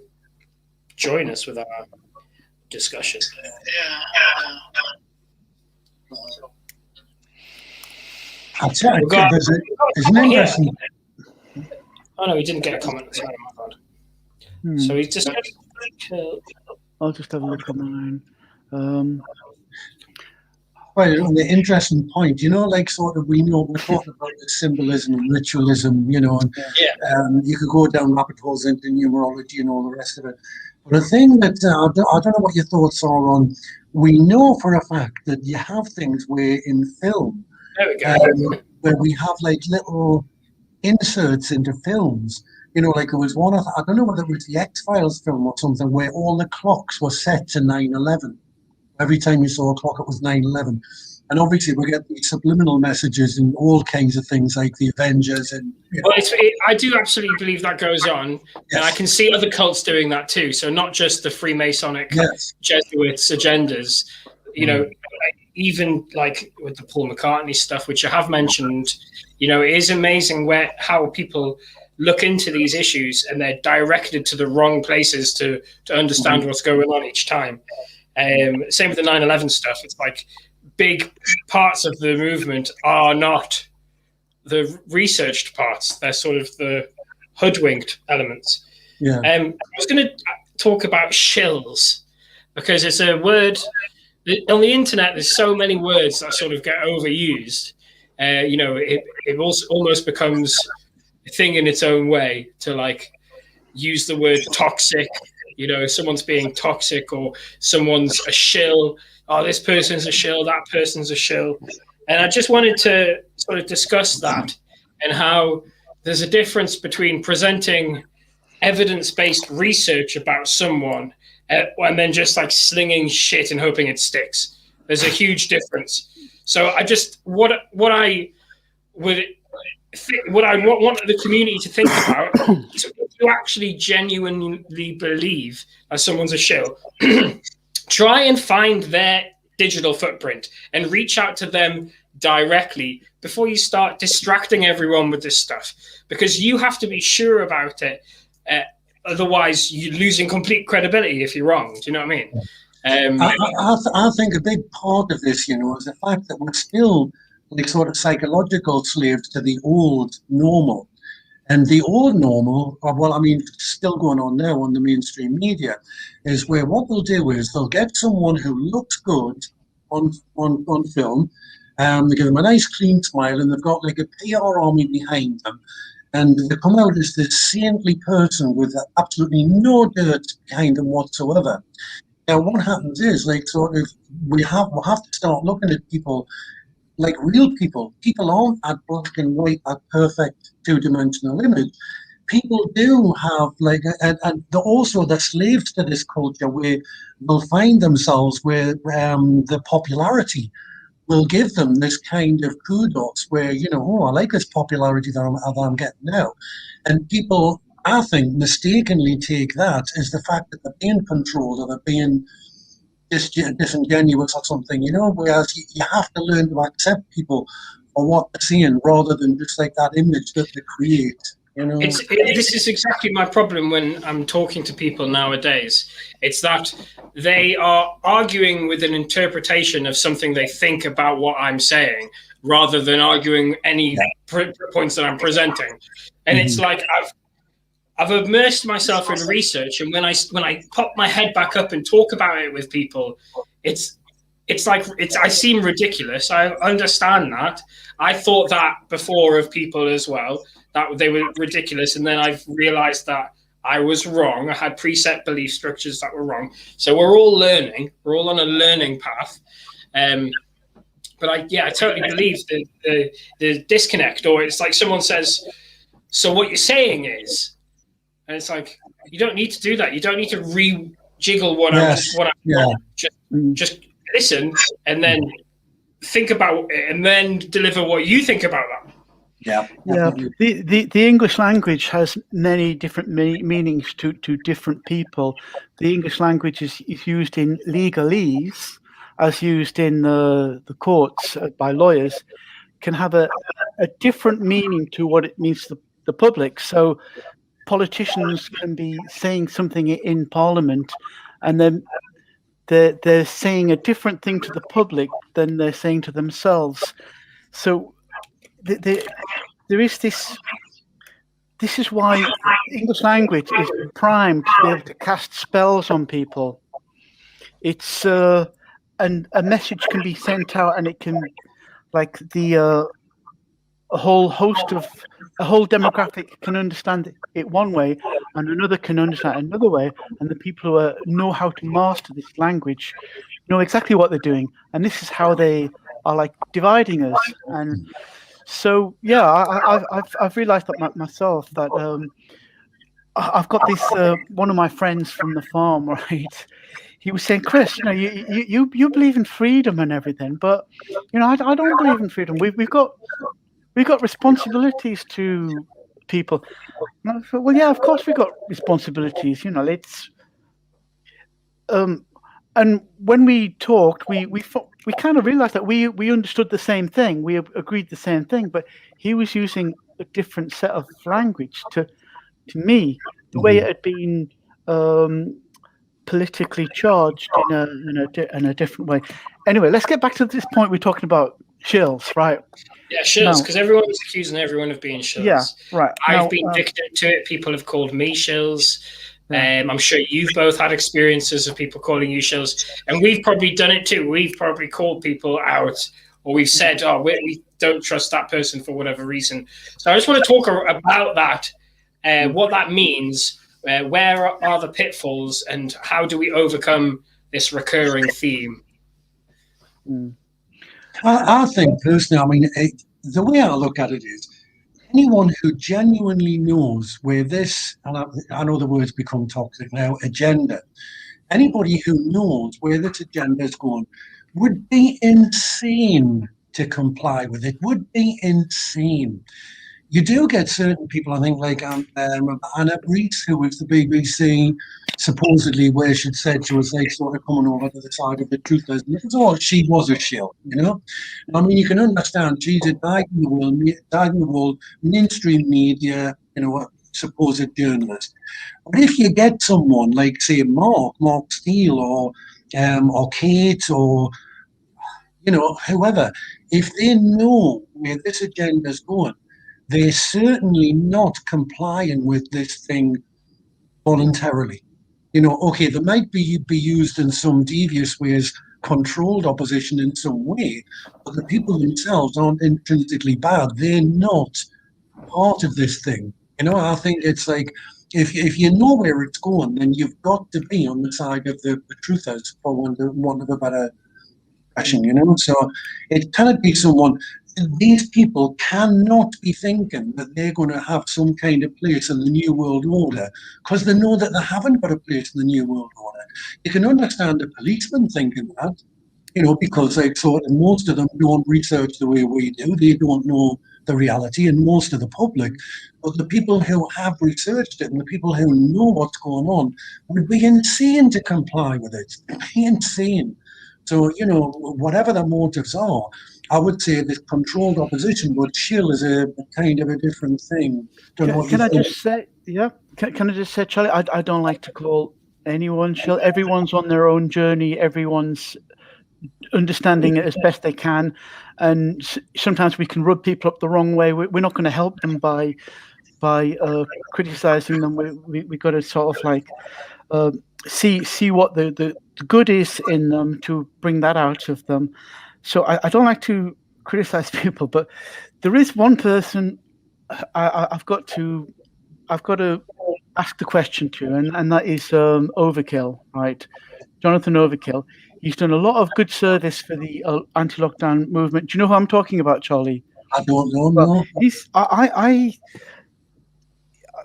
join us with our discussion. I'll tell you, there's an interesting. Oh no, he didn't get a comment. Sorry, my God. So he's just. I'll just have a look at mine. Well, on the interesting point, like sort of we know we're talking about the symbolism and ritualism, and you could go down rabbit holes into numerology and all the rest of it. But the thing that I don't know what your thoughts are on, we know for a fact that you have things where in film, there we go. where we have like little inserts into films. Like there was one, I don't know whether it was the X-Files film or something, where all the clocks were set to 9/11. Every time you saw a clock, it was 9/11. And obviously, we get these subliminal messages and all kinds of things like the Avengers. And Well, I do absolutely believe that goes on. Yes. And I can see other cults doing that too. So not just the Freemasonic Jesuits agendas, even like with the Paul McCartney stuff, which I have mentioned, it is amazing how people look into these issues and they're directed to the wrong places to understand what's going on each time. Same with the 9/11 stuff. It's like big parts of the movement are not the researched parts. They're sort of the hoodwinked elements. Yeah. I was going to talk about shills because it's a word on the internet. There's so many words that sort of get overused. It also almost becomes a thing in its own way to like use the word toxic. Someone's being toxic or someone's a shill. Oh, this person's a shill, that person's a shill. And I just wanted to sort of discuss that and how there's a difference between presenting evidence-based research about someone and then just like slinging shit and hoping it sticks. There's a huge difference. So I just, what I want the community to think about is if you actually genuinely believe that someone's a shill, try and find their digital footprint and reach out to them directly before you start distracting everyone with this stuff, because you have to be sure about it. Otherwise, you're losing complete credibility if you're wrong. Do you know what I mean? I think a big part of this, is the fact that we're still like sort of psychological slaves to the old normal. And the old normal, still going on now on the mainstream media, is where what they'll do is they'll get someone who looks good on film, they give them a nice clean smile, and they've got like a PR army behind them. And they come out as this saintly person with absolutely no dirt behind them whatsoever. Now, what happens is, like, sort of, we have to start looking at people like real people. People aren't at black and white, at perfect two-dimensional image. People do have and they're also the slaves to this culture where they'll find themselves where the popularity will give them this kind of kudos where, I like this popularity that I'm getting now. And people, I think, mistakenly take that as the fact that they're being controlled or they're being disingenuous or something, whereas you have to learn to accept people for what they're saying rather than just like that image that they create. This is exactly my problem when I'm talking to people nowadays. It's that they are arguing with an interpretation of something they think about what I'm saying rather than arguing any points that I'm presenting. And it's like I've immersed myself in research, and when I pop my head back up and talk about it with people, it's like I seem ridiculous. I understand that. I thought that before of people as well, that they were ridiculous, and then I've realized that I was wrong. I had preset belief structures that were wrong. So we're all learning. We're all on a learning path. But I totally believe the disconnect, or it's like someone says, so what you're saying is, and it's like, you don't need to do that. You don't need to rejiggle what I want. Just listen and then think about it and then deliver what you think about that. Yeah. The English language has many different meanings to different people. The English language is used in legalese, as used in the courts by lawyers, can have a different meaning to what it means to the public. So politicians can be saying something in Parliament, and then they're saying a different thing to the public than they're saying to themselves. So there is this. This is why English language is primed to be able to cast spells on people. it's and a message can be sent out, and it can like a whole demographic can understand it one way, and another can understand it another way, and the people who know how to master this language know exactly what they're doing, and this is how they are like dividing us. And so yeah, I've realized that myself, that I've got this one of my friends from the farm, right? He was saying, Chris, you believe in freedom and everything, but I don't believe in freedom. We've got responsibilities to people. And I thought, well, yeah, of course we've got responsibilities. It's and when we talked, we kind of realized that we understood the same thing. We agreed the same thing, but he was using a different set of language to me. The way it had been politically charged in a different way. Anyway, let's get back to this point. We're talking about shills, right? Yeah, shills, because everyone was accusing everyone of being shills. Yeah, right. I've been victim to it. People have called me shills. I'm sure you've both had experiences of people calling you shills, and we've probably done it too. We've probably called people out, or we've said, "Oh, we don't trust that person for whatever reason." So I just want to talk about that, what that means. Where are the pitfalls, and how do we overcome this recurring theme? I think personally, I mean, the way I look at it is, anyone who genuinely knows where this, and I know the words become toxic now, agenda, anybody who knows where this agenda is going would be insane to comply with it, would be insane. You do get certain people, I think, like Anna Reese, who was the BBC, supposedly, where she'd said she was like sort of coming over to the side of the truth. Oh, she was a shill, I mean, you can understand she's a dyed-in-the-wool mainstream media, supposed journalist. But if you get someone like, say, Mark Steele, or Tate, or whoever, if they know where this agenda is going, they're certainly not complying with this thing voluntarily. Okay, they might be used in some devious ways, controlled opposition in some way, but the people themselves aren't intrinsically bad. They're not part of this thing. I think it's like, if you know where it's going, then you've got to be on the side of the truthers, for want of a better expression, So it cannot be someone. These people cannot be thinking that they're going to have some kind of place in the New World Order, because they know that they haven't got a place in the New World Order. You can understand a policeman thinking that, because most of them don't research the way we do. They don't know the reality, and most of the public. But the people who have researched it and the people who know what's going on would be insane to comply with it. It'd be insane. So, whatever the motives are, I would say this controlled opposition, but shill is a kind of a different thing. Can I just say, can I just say, Charlie, I don't like to call anyone shill. Everyone's on their own journey. Everyone's understanding it as best they can. And sometimes we can rub people up the wrong way. We're not going to help them by criticizing them. We got to sort of like see what the good is in them, to bring that out of them. So I don't like to criticize people, but there is one person I've got to ask the question to, and that is Overkill, right? Jonathan Overkill. He's done a lot of good service for the anti-lockdown movement. Do you know who I'm talking about, Charlie? I don't know. No.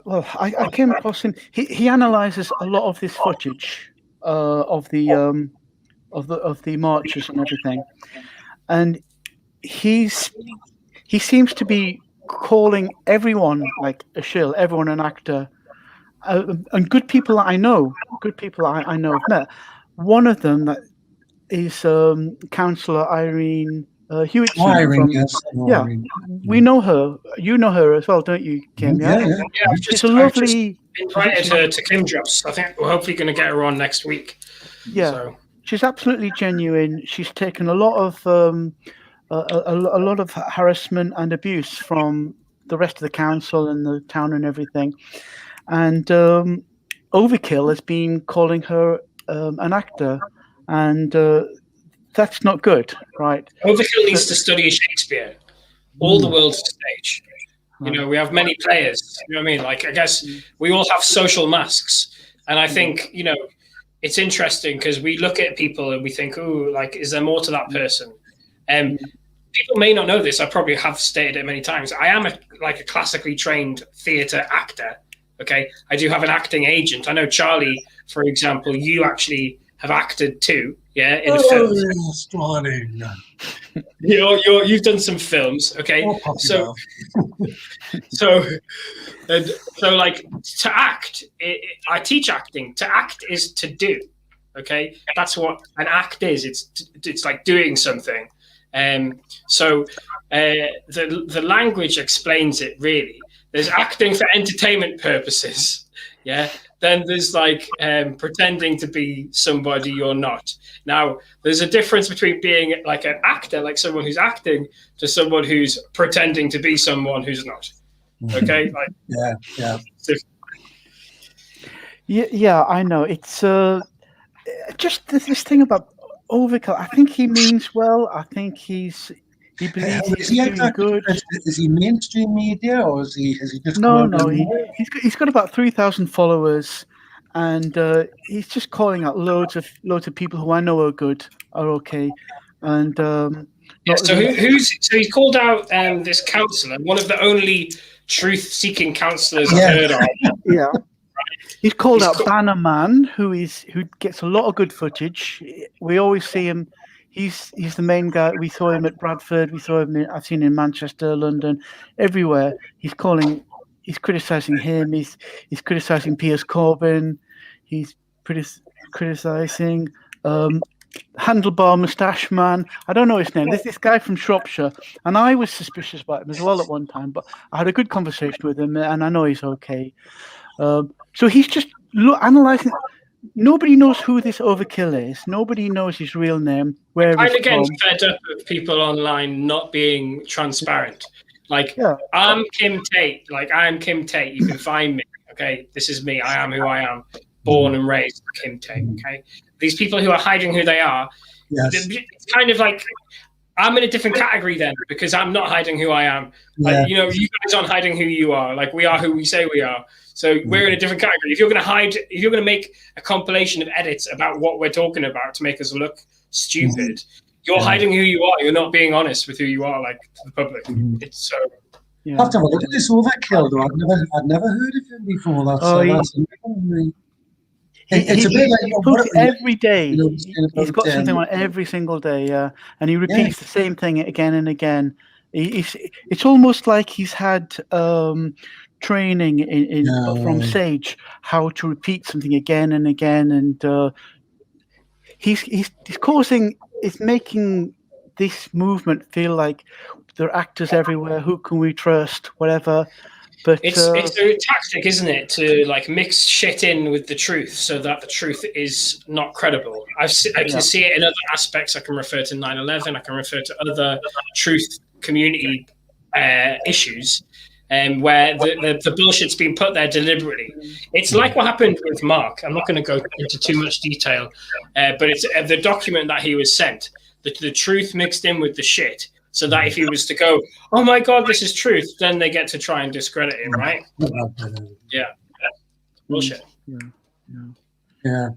I came across him. He analyzes a lot of this footage of the marches and everything, and he seems to be calling everyone like a shill, everyone an actor, and good people I know have met. One of them that is Councillor Irene Hewitt. We know her. You know her as well, don't you, Kim? Yeah. She's a lovely. Invited her to Kim Drops. I think we're hopefully going to get her on next week. Yeah, so. She's absolutely genuine. She's taken a lot of harassment and abuse from the rest of the council and the town and everything. And Overkill has been calling her an actor and that's not good, right? Overkill needs to study Shakespeare. All the world's a stage. You know, we have many players. You know what I mean? Like, I guess we all have social masks, and I think, you know, it's interesting because we look at people and we think, oh, like, is there more to that person? People may not know this. I probably have stated it many times. I am a classically trained theatre actor. Okay, I do have an acting agent. I know, Charlie, for example, you actually have acted too. Yeah, in a film. Yes, darling. You've done some films. Okay, so like, to act, I teach acting. To act is to do. Okay, that's what an act is. It's like doing something. So the language explains it really. There's acting for entertainment purposes. Yeah. Then there's like pretending to be somebody you're not. Now, there's a difference between being like an actor, like someone who's acting, to someone who's pretending to be someone who's not. Okay. Like, yeah, I know. It's just this thing about Overkill. I think he means well. I think he believes he's doing good. Is he mainstream media, or has he just no? He's got about 3,000 followers, and he's just calling out loads of people who I know are good, are okay, and so he's called out this counsellor, one of the only truth-seeking counsellors I've heard of. Yeah. He's called out Bannerman, who gets a lot of good footage. We always see him. He's the main guy. We saw him at Bradford. I've seen him in Manchester, London, everywhere. He's criticising him. He's criticising Piers Corbyn. He's criticising Handlebar Moustache Man. I don't know his name. There's this guy from Shropshire, and I was suspicious about him as well at one time, but I had a good conversation with him, and I know he's okay. So he's just analysing. Nobody knows who this Overkill is. Nobody knows his real name. Where I'm again fed up of people online not being transparent. Like, I'm Kim Tate. Like, I am Kim Tate. You can find me. Okay, this is me. I am who I am. Born and raised Kim Tate. Okay, these people who are hiding who they are. Yes. It's kind of like, I'm in a different category then, because I'm not hiding who I am. Like, you know, you guys aren't hiding who you are. Like, we are who we say we are. So we're in a different category. If you're going to make a compilation of edits about what we're talking about to make us look stupid, you're hiding who you are. You're not being honest with who you are, like, to the public. It's so. Yeah. I have to have a look at this Overkill, though. I'd never heard of him before. It's a bit like, he posts every day. He's got something on every single day, and he repeats the same thing again and again. It's almost like he's had training from Sage how to repeat something again and again, and he's making this movement feel like there are actors everywhere. Who can we trust? Whatever. But it's a tactic, isn't it, to like mix shit in with the truth so that the truth is not credible. I can see it in other aspects. I can refer to 9/11. I can refer to other truth community issues, where the bullshit's been put there deliberately. It's like what happened with Mark. I'm not going to go into too much detail, but it's the document that he was sent. The truth mixed in with the shit. So that if he was to go, oh my God, this is truth, then they get to try and discredit him, right? Yeah. Bullshit. Yeah.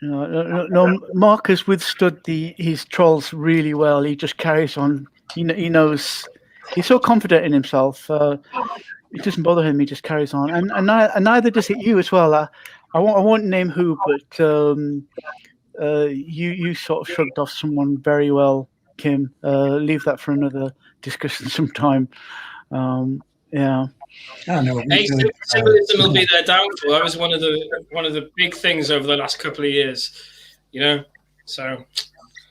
No, Mark has withstood his trolls really well. He just carries on. He knows. He's so confident in himself. It doesn't bother him. He just carries on. And neither does it you as well. I won't name who, but you sort of shrugged off someone very well, Kim. Leave that for another discussion sometime. Yeah. I know. Hey, symbolism will be their downfall. That was one of the big things over the last couple of years, you know. So.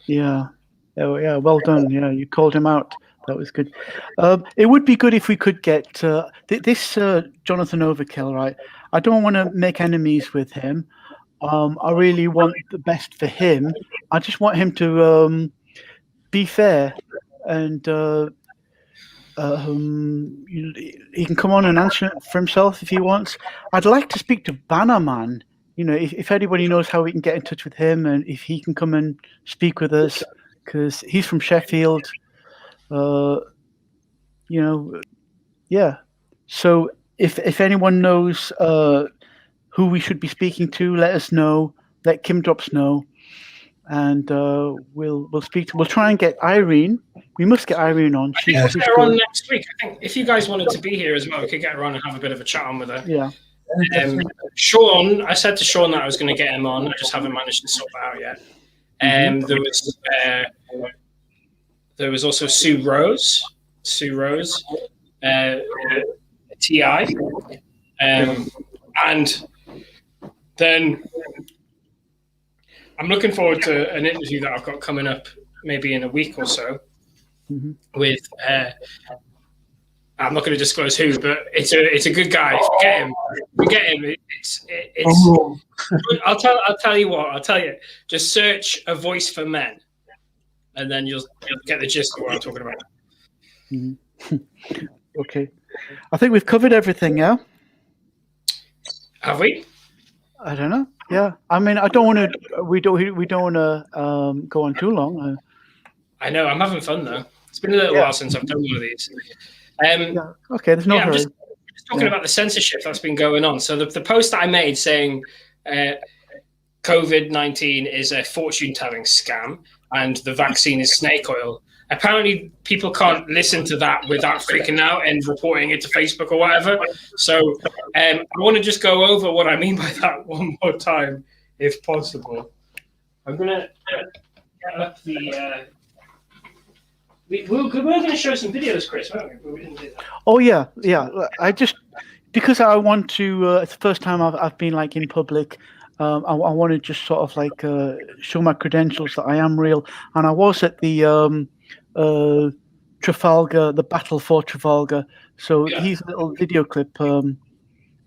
Yeah. Well done. Yeah, you called him out. That was good. It would be good if we could get this Jonathan Overkill, right? I don't want to make enemies with him. I really want the best for him. I just want him to be fair, and he can come on and answer for himself if he wants. I'd like to speak to Bannerman if anybody knows how we can get in touch with him and if he can come and speak with us, because he's from Sheffield, yeah. So if anyone knows who we should be speaking to, let us know. Let Kim Drops know, and we'll try and get Irene. We must get Irene on. I think we'll get her on next week. I think if you guys wanted to be here as well, we could get her on and have a bit of a chat on with her. Yeah. Sean, I said to Sean that I was going to get him on. I just haven't managed to sort that out yet. There was also Sue Rose, TI, and then I'm looking forward to an interview that I've got coming up maybe in a week or so with. I'm not going to disclose who, but it's a good guy. Forget him. I'll tell you what. I'll tell you. Just search "A Voice for Men," and then you'll get the gist of what I'm talking about. Okay, I think we've covered everything. Yeah. Have we? I don't know. Yeah. I mean, I don't want to. We don't want to go on too long. I know. I'm having fun though. It's been a little while since I've done one of these. Okay, there's no hurry. I'm just talking about the censorship that's been going on. So the post that I made saying COVID-19 is a fortune-telling scam and the vaccine is snake oil. Apparently, people can't listen to that without freaking out and reporting it to Facebook or whatever. So I want to just go over what I mean by that one more time, if possible. I'm going to get up the... We're going to show some videos, Chris, weren't we? We didn't do that. Oh yeah. I just because I want to. It's the first time I've been like in public. I want to just sort of like show my credentials that I am real. And I was at the Trafalgar, the Battle for Trafalgar. So here's a little video clip I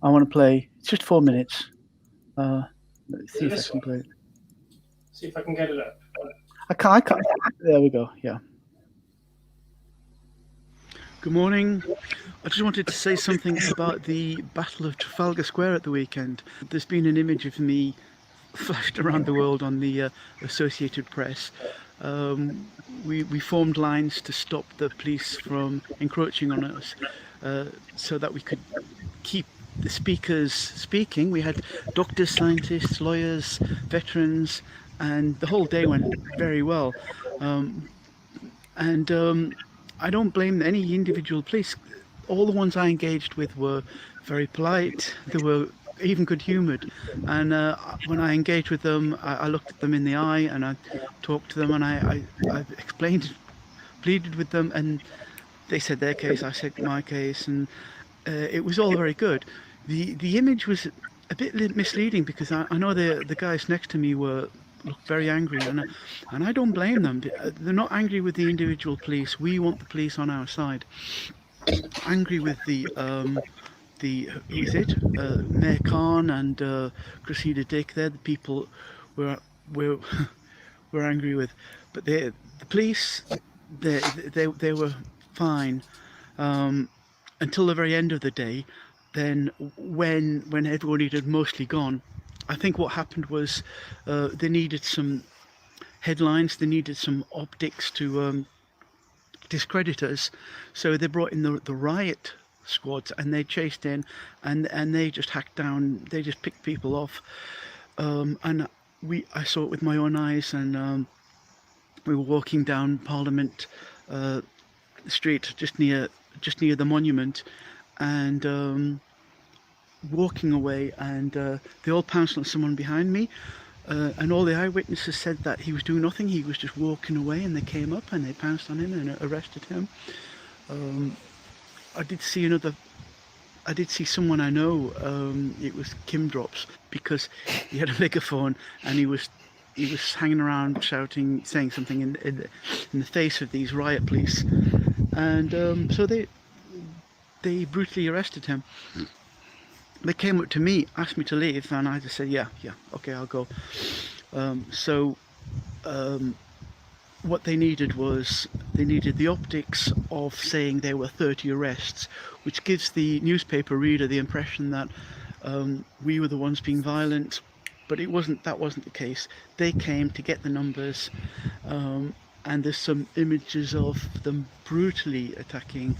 want to play. It's just 4 minutes. Let's see if I can play it. See if I can get it up. I can't. There we go. Yeah. Good morning. I just wanted to say something about the Battle of Trafalgar Square at the weekend. There's been an image of me flashed around the world on the Associated Press. We formed lines to stop the police from encroaching on us so that we could keep the speakers speaking. We had doctors, scientists, lawyers, veterans, and the whole day went very well. I don't blame any individual police. All the ones I engaged with were very polite. They were even good-humoured. And when I engaged with them, I looked at them in the eye and I talked to them and I explained, pleaded with them, and they said their case, I said my case, and it was all very good. The image was a bit misleading because I know the guys next to me looked very angry, and I don't blame them. They're not angry with the individual police. We want the police on our side. Angry with the who is it? Mayor Khan and Cressida Dick. They're the people we're angry with. But the police, they were fine until the very end of the day. Then when everybody had mostly gone, I think what happened was they needed some headlines, they needed some optics to discredit us, so they brought in the riot squads and they chased in and they just hacked down, they just picked people off, and I saw it with my own eyes, and we were walking down Parliament Street just near the monument, and walking away, and they all pounced on someone behind me, and all the eyewitnesses said that he was doing nothing, he was just walking away, and they came up and they pounced on him and arrested him. I did see someone I know, it was Kim Drops, because he had a megaphone and he was hanging around shouting, saying something in the face of these riot police, and so they brutally arrested him. They came up to me, asked me to leave, and I just said, yeah, okay, I'll go. What they needed was, they needed the optics of saying there were 30 arrests, which gives the newspaper reader the impression that we were the ones being violent, but that wasn't the case. They came to get the numbers, and there's some images of them brutally attacking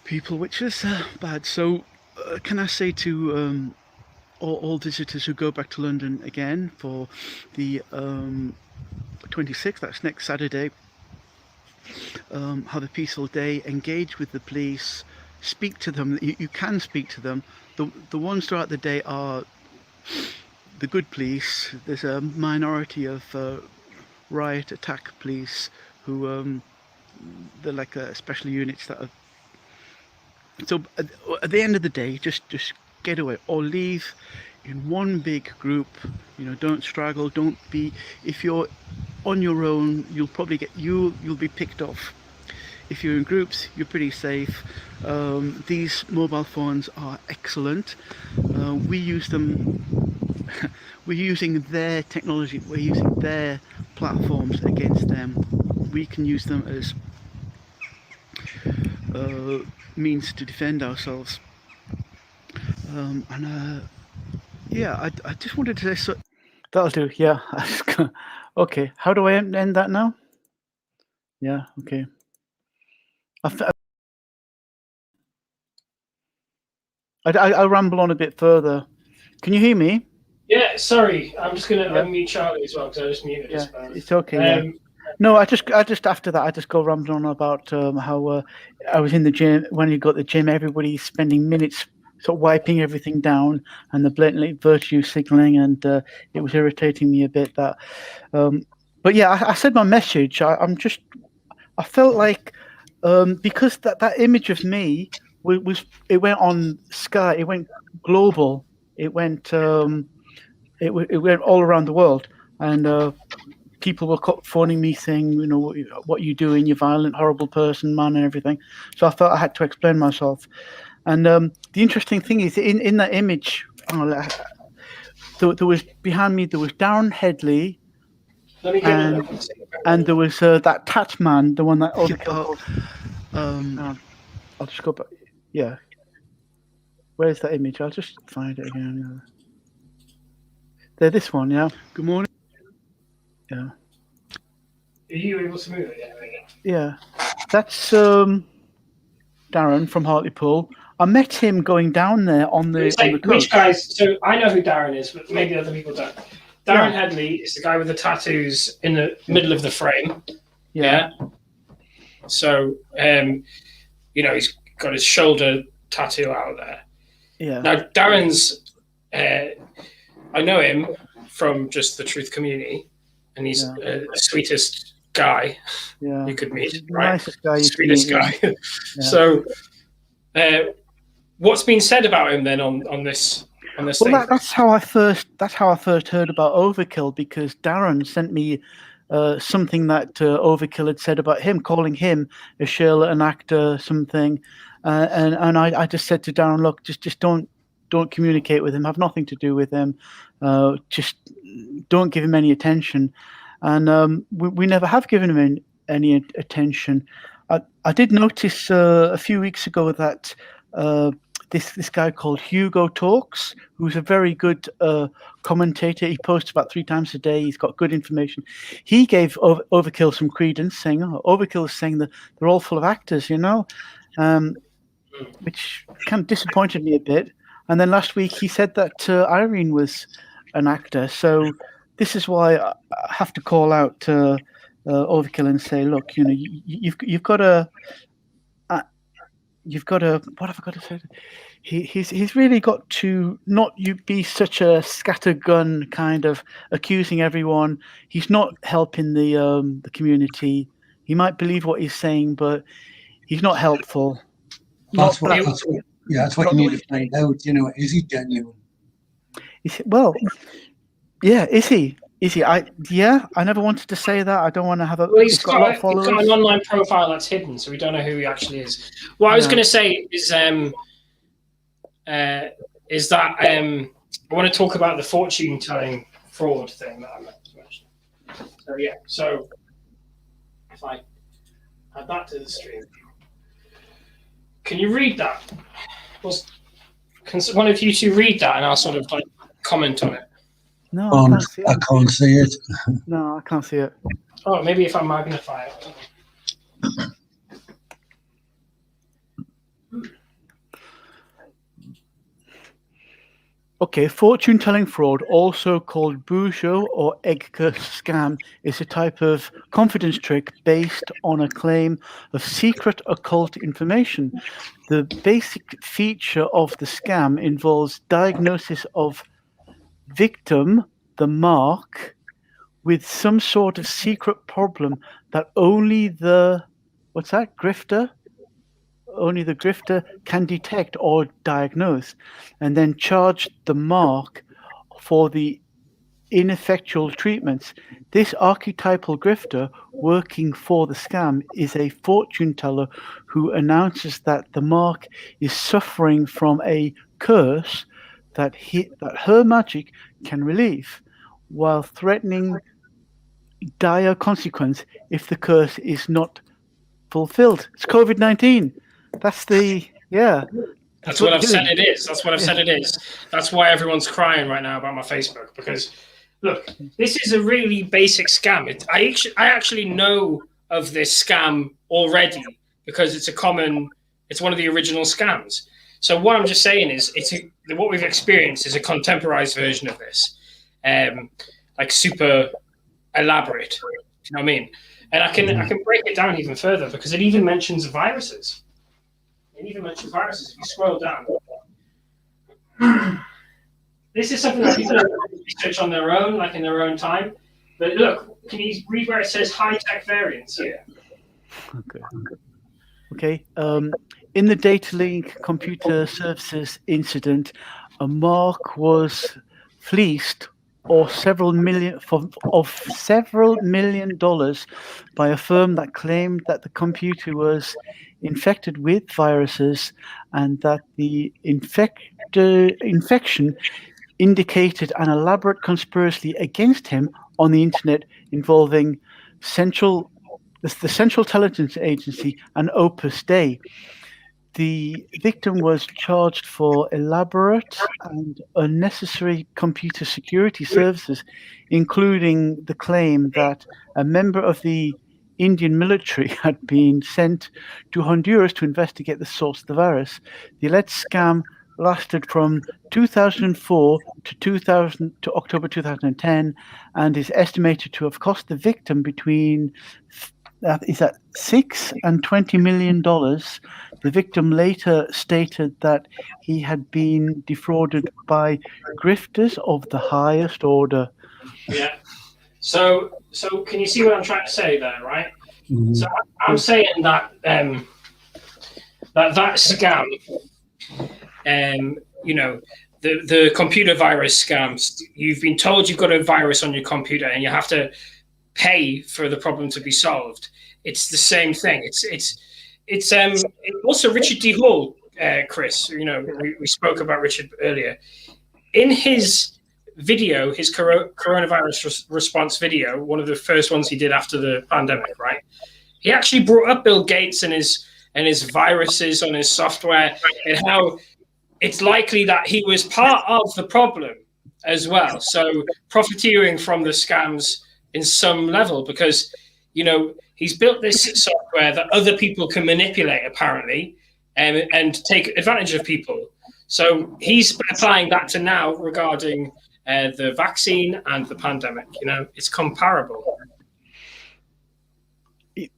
people, which is bad. So can I say to all visitors who go back to London again for the 26th, that's next Saturday, have a peaceful day, engage with the police, speak to them. You can speak to them. The ones throughout the day are the good police. There's a minority of riot attack police who they're like special units that are. So at the end of the day, just get away or leave in one big group. Don't straggle. Don't be. If you're on your own, you'll probably you'll be picked off. If you're in groups, you're pretty safe. These mobile phones are excellent. We use them. We're using their technology. We're using their platforms against them. We can use them as means to defend ourselves. Yeah, I just wanted to say. So that'll do. Yeah. Okay. How do I end that now? Yeah. Okay. I'll ramble on a bit further. Can you hear me? Yeah, sorry. I'm just going to unmute Charlie as well because I just muted Yeah, us. it's okay. No, I just after that, I just go rambling on about how I was in the gym. When you got the gym, everybody's spending minutes sort of wiping everything down and the blatantly virtue signaling, and it was irritating me a bit. That, but yeah, I said my message. I felt like because that image of me it went on Sky, it went global, it went it went all around the world, and people were phoning me saying, what you doing, you violent, horrible person, man, and everything. So I felt I had to explain myself. And the interesting thing is, in that image, there was behind me, there was Darren Headley, and there was that Tate man, the one that I'll just go back. Yeah. Where's that image? I'll just find it again. There, this one, yeah. Good morning. Yeah. Are you able to move it? Yeah. That's Darren from Hartlepool. I met him going down there on the coast. Which guys? So I know who Darren is, but maybe other people don't. Darren Headley is the guy with the tattoos in the middle of the frame. Yeah. So, he's got his shoulder tattoo out there. Yeah. Now, Darren's, I know him from just the Truth community, and he's the sweetest guy you could meet, right? Nicest guy. Sweetest guy. Yeah. So, what's been said about him then on this thing? That's how I first heard about Overkill, because Darren sent me something that Overkill had said about him, calling him a shill, an actor, something, and I just said to Darren, look, just don't communicate with him, have nothing to do with him, just don't give him any attention, and we never have given him any attention. I did notice a few weeks ago that this guy called Hugo Talks, who's a very good commentator. He posts about 3 times a day. He's got good information. He gave Overkill some credence, saying, Overkill is saying that they're all full of actors, which kind of disappointed me a bit. And then last week he said that Irene was an actor. So this is why I have to call out Overkill and say, look, you've got to. What have I got to say? He's really got to not be such a scattergun kind of accusing everyone. He's not helping the community. He might believe what he's saying, but he's not helpful. That's what you need to find out. Is he genuine? Is he? Is he? I never wanted to say that. I don't want to have a. Well, he's got a lot of followers. He's got an online profile that's hidden, so we don't know who he actually is. What I was going to say is that I want to talk about the fortune-telling fraud thing that I meant to mention. So so if I add that to the stream, can you read that? Can one of you two read that, and I'll sort of comment on it? No, I can't see it. I can't see it. No, I can't see it. Oh, maybe if I magnify it. Okay, fortune-telling fraud, also called Bujo or egg curse scam, is a type of confidence trick based on a claim of secret occult information. The basic feature of the scam involves diagnosis of victim, the mark, with some sort of secret problem that only the grifter can detect or diagnose, and then charge the mark for the ineffectual treatments. This archetypal grifter working for the scam is a fortune teller who announces that the mark is suffering from a curse that her magic can relieve, while threatening dire consequence if the curse is not fulfilled. It's COVID-19. That's That's what I've said it is. That's what I've said it is. That's why everyone's crying right now about my Facebook, because look, this is a really basic scam. I actually know of this scam already because it's one of the original scams. So what I'm just saying is what we've experienced is a contemporized version of this, like super elaborate. You know what I mean? And I can break it down even further because it even mentions viruses. If you scroll down, this is something that people research on their own, like in their own time. But look, can you read where it says high-tech variants here? Okay. In the data link computer services incident, a mark was fleeced of several million dollars by a firm that claimed that the computer was infected with viruses and that the infection indicated an elaborate conspiracy against him on the internet involving the Central Intelligence Agency and Opus Dei. The victim was charged for elaborate and unnecessary computer security services, including the claim that a member of the Indian military had been sent to Honduras to investigate the source of the virus. The alleged scam lasted from 2004 to October 2010 and is estimated to have cost the victim between $6 and $20 million. The victim later stated that he had been defrauded by grifters of the highest order. Yeah. So can you see what I'm trying to say there, right? Mm-hmm. So I'm saying that that scam, the computer virus scams. You've been told you've got a virus on your computer and you have to pay for the problem to be solved. It's the same thing. It's also Richard D. Hall, Chris. We spoke about Richard earlier. In his video, his coronavirus response video, one of the first ones he did after the pandemic, right? He actually brought up Bill Gates and his viruses on his software and how it's likely that he was part of the problem as well. So profiteering from the scams in some level because, he's built this software that other people can manipulate apparently and take advantage of people. So he's applying that to now regarding the vaccine and the pandemic. It's comparable.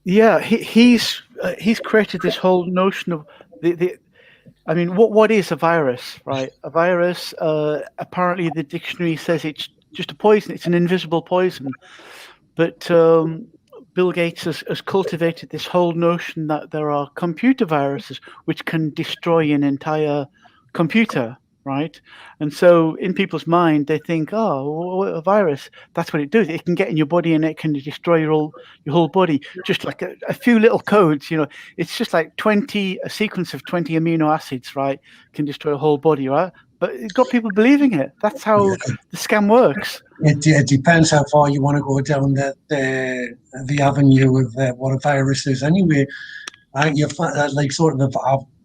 Yeah, he's created this whole notion of what is a virus, right? A virus, apparently the dictionary says it's just a poison. It's an invisible poison. But Bill Gates has cultivated this whole notion that there are computer viruses which can destroy an entire computer, right? And so in people's mind, they think, oh, a virus, that's what it does. It can get in your body and it can destroy your whole body. Just like a few little codes, it's just like a sequence of 20 amino acids, right? Can destroy a whole body, right? But it's got people believing it. That's how the scam works. It depends how far you want to go down the avenue of what a virus is. Anyway, I've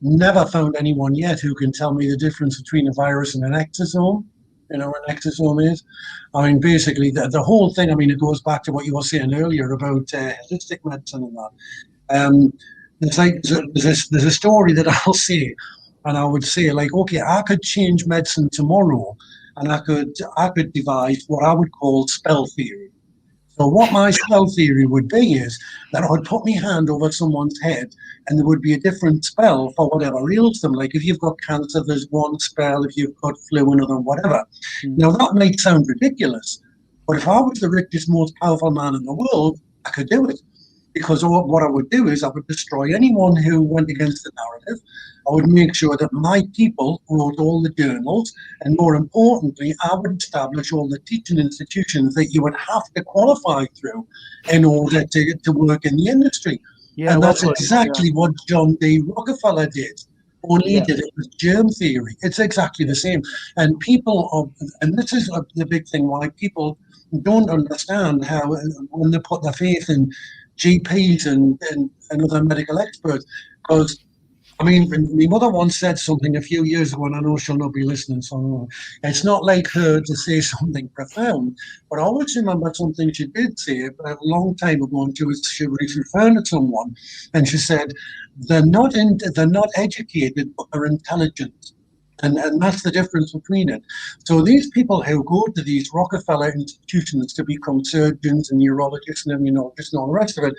never found anyone yet who can tell me the difference between a virus and an exosome. an exosome is. I mean, basically, the whole thing, I mean, it goes back to what you were saying earlier about holistic medicine and that. There's a story that I'll say, and I would say, like, okay, I could change medicine tomorrow, and I could devise what I would call spell theory. So what my spell theory would be is that I would put my hand over someone's head and there would be a different spell for whatever ails them. Like if you've got cancer, there's one spell. If you've got flu, another, whatever. Now that might sound ridiculous, but if I was the richest, most powerful man in the world, I could do it. Because what I would do is I would destroy anyone who went against the narrative. I would make sure that my people wrote all the journals, and more importantly, I would establish all the teaching institutions that you would have to qualify through in order to work in the industry. Yeah, and that's exactly what John D. Rockefeller did. Only he did it with germ theory. It's exactly the same. And and this is the big thing why people don't understand how when they put their faith in GPs and other medical experts, because I mean, my mother once said something a few years ago, and I know she'll not be listening, so it's not like her to say something profound, but I always remember something she did say a long time ago, and she was referring to someone, and she said, they're not educated, but they're intelligent. And that's the difference between it. So these people who go to these Rockefeller institutions to become surgeons and neurologists and immunologists and all the rest of it,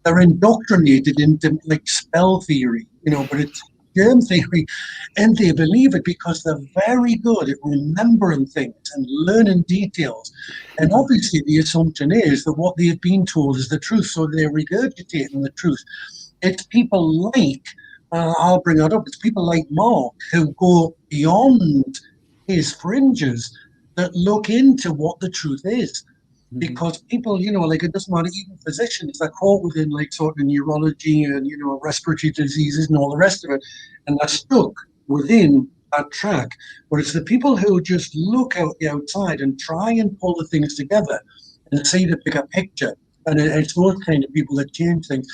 they're indoctrinated into like spell theory, but it's germ theory, and they believe it because they're very good at remembering things and learning details. And obviously the assumption is that what they've been told is the truth, so they're regurgitating the truth. It's people like I'll bring it up. It's people like Mark who go beyond his fringes that look into what the truth is. Because people, like it doesn't matter, even physicians, they're caught within like sort of neurology and, respiratory diseases and all the rest of it. And they're stuck within that track. But it's the people who just look out the outside and try and pull the things together and see the bigger picture. And it's those kind of people that change things.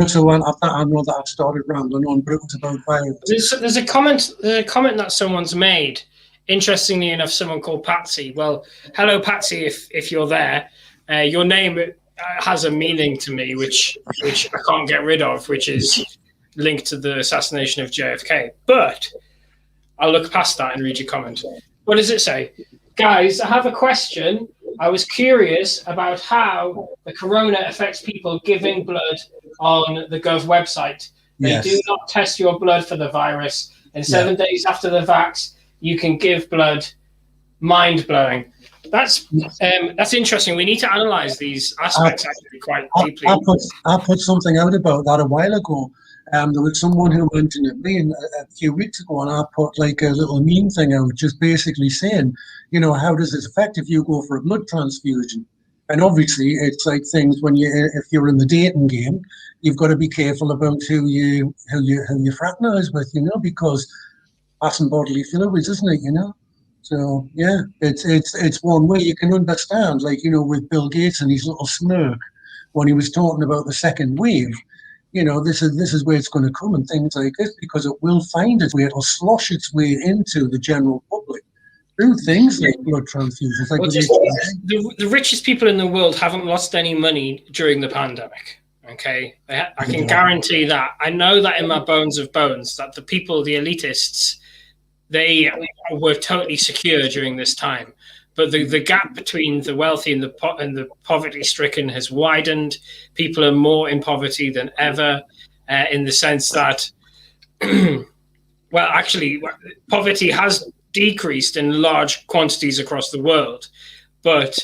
So I know that I've started rambling on, but it was about violence. There's a comment that someone's made. Interestingly enough, someone called Patsy. Well, hello, Patsy, if you're there. Your name has a meaning to me, which I can't get rid of, which is linked to the assassination of JFK. But I'll look past that and read your comment. What does it say? Guys, I have a question. I was curious about how the corona affects people giving blood on the Gov website. They do not test your blood for the virus. And 7 days after the vax, you can give blood. Mind blowing. That's interesting. We need to analyze these aspects actually quite deeply. I put something out about that a while ago. There was someone who mentioned it to me a few weeks ago, and I put like a little meme thing out, just basically saying, how does this affect if you go for a blood transfusion? And obviously, it's like things if you're in the dating game, you've got to be careful about who you fraternize with, because passing bodily fluids, isn't it? So yeah, it's one way you can understand, like with Bill Gates and his little smirk when he was talking about the second wave. This is where it's going to come and things like this, because it will find its way, it'll slosh its way into the general public through things like blood transfusions. Like the richest people in the world haven't lost any money during the pandemic. Okay, I can guarantee that. I know that in my bones of bones that the people, the elitists, they were totally secure during this time. But the gap between the wealthy and the poverty-stricken has widened. People are more in poverty than ever, in the sense that, well, actually, poverty has decreased in large quantities across the world. But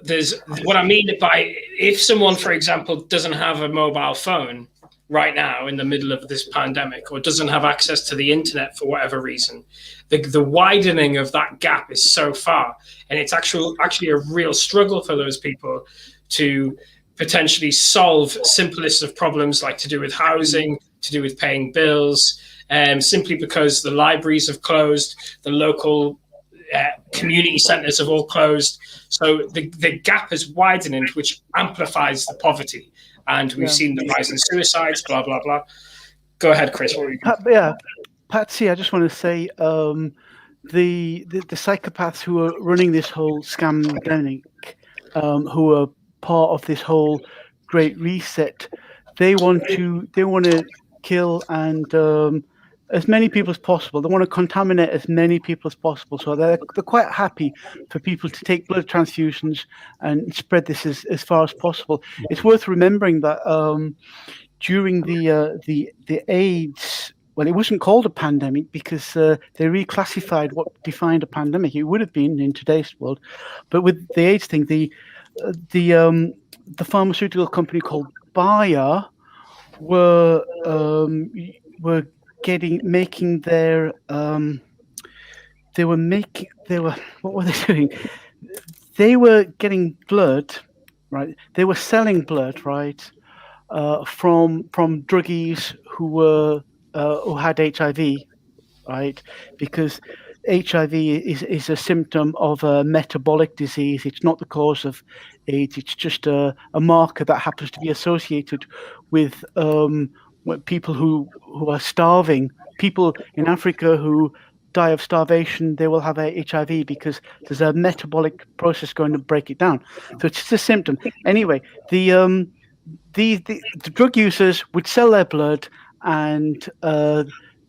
there's what I mean by, if someone, for example, doesn't have a mobile phone right now in the middle of this pandemic, or doesn't have access to the internet for whatever reason, the widening of that gap is so far, and it's actually a real struggle for those people to potentially solve simplest of problems, like to do with housing, to do with paying bills, simply because the libraries have closed, the local community centres have all closed. So the gap is widening, which amplifies the poverty. And we've seen the rise in suicides, blah, blah, blah. Go ahead, Chris. What were you going to say? Patsy, I just want to say the psychopaths who are running this whole scamdemic, who are part of this whole Great Reset, they want to kill and as many people as possible. They want to contaminate as many people as possible. So they're quite happy for people to take blood transfusions and spread this as far as possible. It's worth remembering that during the AIDS, well, it wasn't called a pandemic because they reclassified what defined a pandemic. It would have been in today's world, but with the AIDS thing, the pharmaceutical company called Bayer were making their what were they doing? They were getting blood, right? They were selling blood, right, from druggies who had HIV, right? Because HIV is a symptom of a metabolic disease. It's not the cause of AIDS. It's just a marker that happens to be associated with people who are starving. People in Africa who die of starvation, they will have HIV because there's a metabolic process going to break it down. So it's just a symptom. Anyway, the drug users would sell their blood, and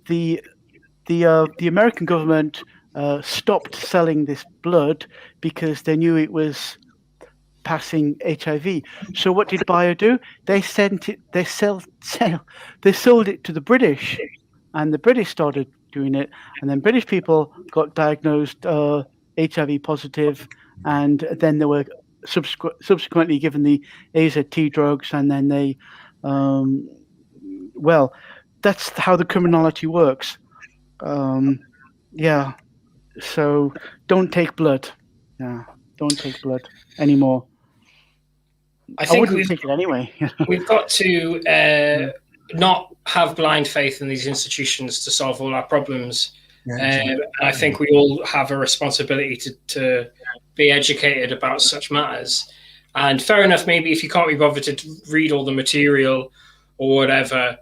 the American government stopped selling this blood because they knew it was passing HIV. So what did Bayer do? They sold it to the British, and the British started doing it, and then British people got diagnosed HIV positive, and then they were subsequently given the AZT drugs, and then they well, that's how the criminality works. Yeah. So don't take blood. Yeah. Don't take blood anymore. I think wouldn't take it anyway. We've got to not have blind faith in these institutions to solve all our problems. I think we all have a responsibility to be educated about such matters. And fair enough, maybe if you can't be bothered to read all the material or whatever,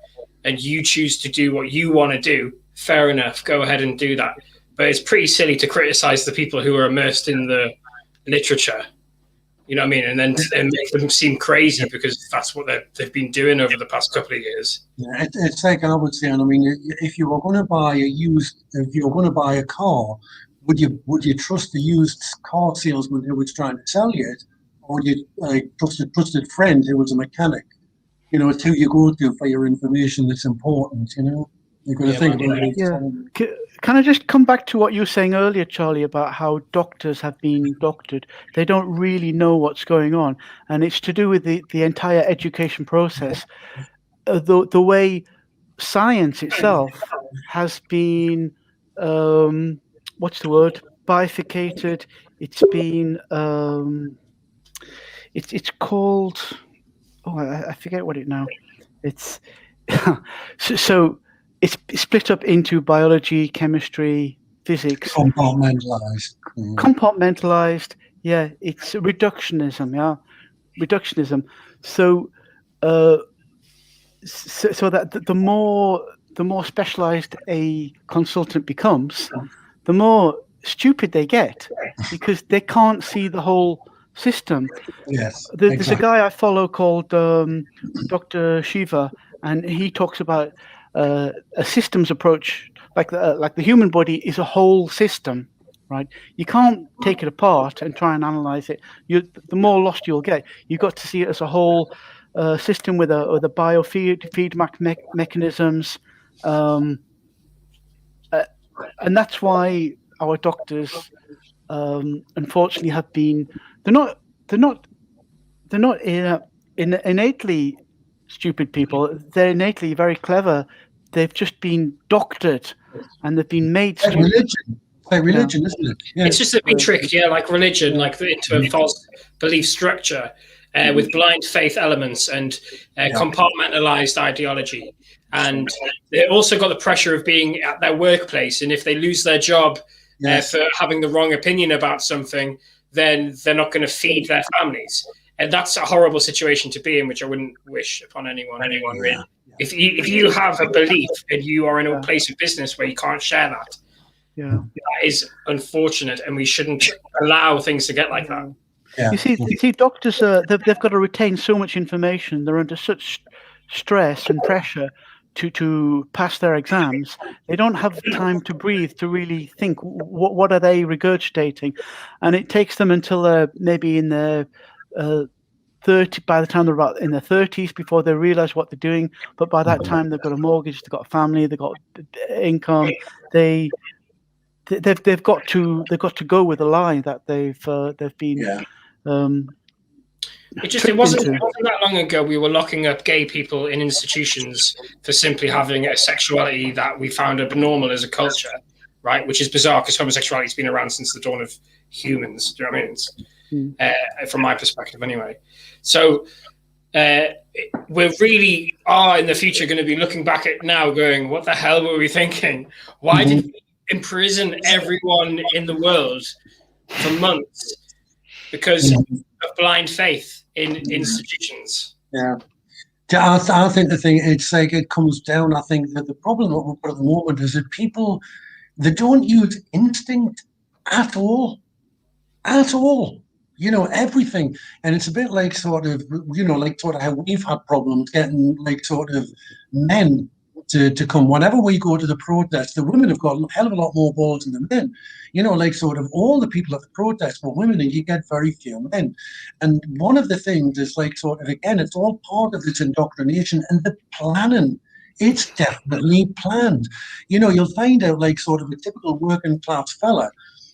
and you choose to do what you want to do, fair enough, go ahead and do that. But it's pretty silly to criticize the people who are immersed in the literature, you know what I mean? And then make them seem crazy because that's what they've been doing over the past couple of years. Yeah, it's like I would say, I mean, if you were going to buy a car, would you trust the used car salesman who was trying to sell you it, or would you trust a trusted friend who was a mechanic? You know, it's who you go to for your information that's important, you know? You've got to think about it. Yeah. Can I just come back to what you were saying earlier, Charlie, about how doctors have been doctored? They don't really know what's going on. And it's to do with the entire education process. The way science itself has been, what's the word? Bifurcated. It's been, it's called, I forget what it now. It's, so it's split up into biology, chemistry, physics. Compartmentalized. Compartmentalized. Yeah, it's reductionism. Yeah, reductionism. So, so that the more specialized a consultant becomes, the more stupid they get because they can't see the whole system. Yes. There's a guy I follow called Dr. Shiva, and he talks about a systems approach, like the human body is a whole system, right? You can't take it apart and try and analyze it. The more lost you'll get. You've got to see it as a whole system with a biofeedback mechanisms, and that's why our doctors, unfortunately, have been. They're not innately stupid people. They're innately very clever. They've just been doctored, and they've been made stupid. Religion, isn't it? Yeah. It's just they've been tricked, like religion, like into a false belief structure with blind faith elements and compartmentalized ideology. And they've also got the pressure of being at their workplace, and if they lose their job for having the wrong opinion about something, then they're not going to feed their families. And that's a horrible situation to be in, which I wouldn't wish upon anyone really. Yeah. If you have a belief and you are in a place of business where you can't share that, Yeah. That is unfortunate, and we shouldn't allow things to get like that. Yeah. You see, doctors, they've got to retain so much information. They're under such stress and pressure to pass their exams. They don't have time to breathe, to really think, what are they regurgitating? And it takes them until they're maybe in their 30, by the time they're about in their 30s, before they realize what they're doing. But by that time, they've got a mortgage, they've got a family, they've got income. They've got to go with the lie that they've been. Yeah. It wasn't that long ago we were locking up gay people in institutions for simply having a sexuality that we found abnormal as a culture, right? Which is bizarre because homosexuality has been around since the dawn of humans. Do you know what I mean? From my perspective, anyway. So we really are in the future going to be looking back at now, going, "What the hell were we thinking? Why did we imprison everyone in the world for months because of blind faith in institutions?" Yeah. I think the thing, it's like it comes down, I think that the problem that we've got at the moment is that people, they don't use instinct at all. At all. You know, everything. And it's a bit like sort of, like sort of how we've had problems getting like sort of men to come. Whenever we go to the protest, the women have got a hell of a lot more balls than the men. Like sort of all the people at the protest were women, and you get very few men. And one of the things is like sort of, again, it's all part of this indoctrination and the planning. It's definitely planned. You'll find out like sort of a typical working class fella.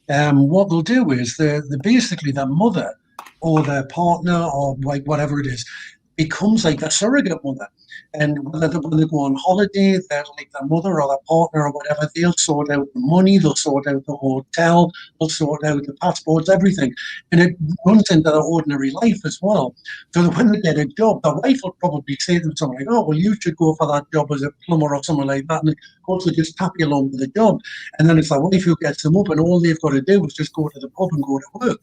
What they'll do is they're basically their mother or their partner or like whatever it is becomes like their surrogate mother. And when they go on holiday, they're like their mother or their partner or whatever. They'll sort out the money, they'll sort out the hotel, they'll sort out the passports, everything. And it runs into their ordinary life as well. So that when they get a job, the wife will probably say to them something like, "Oh, well, you should go for that job as a plumber or something like that." And of course, they just tap you along with the job. And then it's the wife who gets them up, and all they've got to do is just go to the pub and go to work.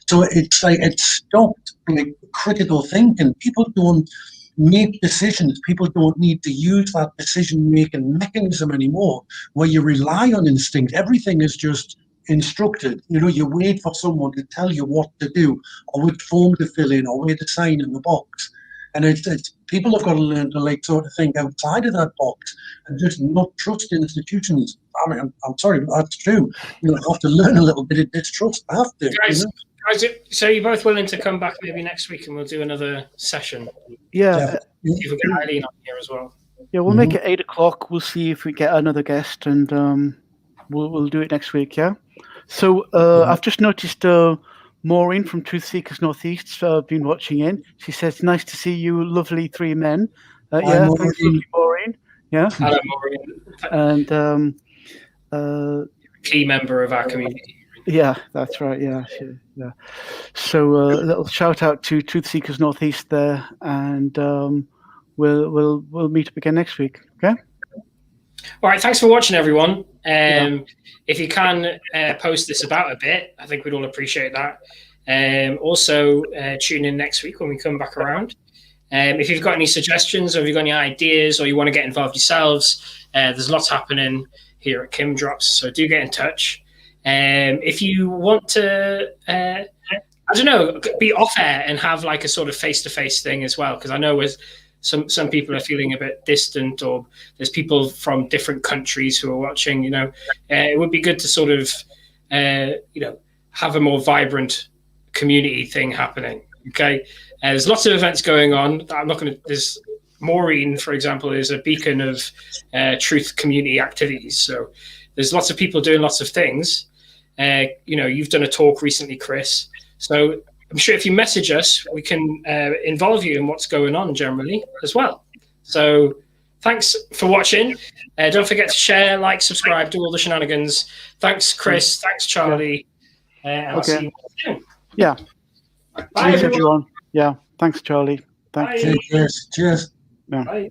So it's like it's stopped like critical thinking. People don't make decisions. People don't need to use that decision-making mechanism anymore, where you rely on instinct. Everything is just instructed. You wait for someone to tell you what to do, or which form to fill in, or where to sign in the box. And it's people have got to learn to like sort of think outside of that box and just not trust institutions. I mean, I'm sorry, but that's true. I have to learn a little bit of distrust. I have to. Guys, so you're both willing to come back maybe next week and we'll do another session? Yeah. See if we get Eileen on here as well. Yeah, we'll make it 8 o'clock. We'll see if we get another guest, and we'll do it next week. Yeah. So I've just noticed Maureen from Truth Seekers Northeast been watching in. She says, "Nice to see you, lovely three men." Yeah, thanks, Maureen. Yeah. Hello, Maureen. And key member of our community. Yeah, that's right. Yeah. So a little shout out to Truth Seekers Northeast there, and we'll meet up again next week. Okay. All right. Thanks for watching, everyone. If you can post this about a bit, I think we'd all appreciate that. Also, tune in next week when we come back around. If you've got any suggestions, or if you've got any ideas, or you want to get involved yourselves, there's lots happening here at Kim Drops, so do get in touch. If you want to, I don't know, be off air and have like a sort of face-to-face thing as well, because I know with some people are feeling a bit distant, or there's people from different countries who are watching. It would be good to sort of, have a more vibrant community thing happening. Okay, there's lots of events going on. I'm not going to. There's Maureen, for example, is a beacon of truth community activities. So there's lots of people doing lots of things. You've done a talk recently, Chris. So I'm sure if you message us, we can involve you in what's going on generally as well. So thanks for watching. Don't forget to share, like, subscribe, do all the shenanigans. Thanks, Chris. Thanks, Charlie. I'll see you soon. Yeah. Bye, Thanks, everyone. Yeah. Thanks, Charlie. Thanks. Bye. Cheers. Yeah. Bye.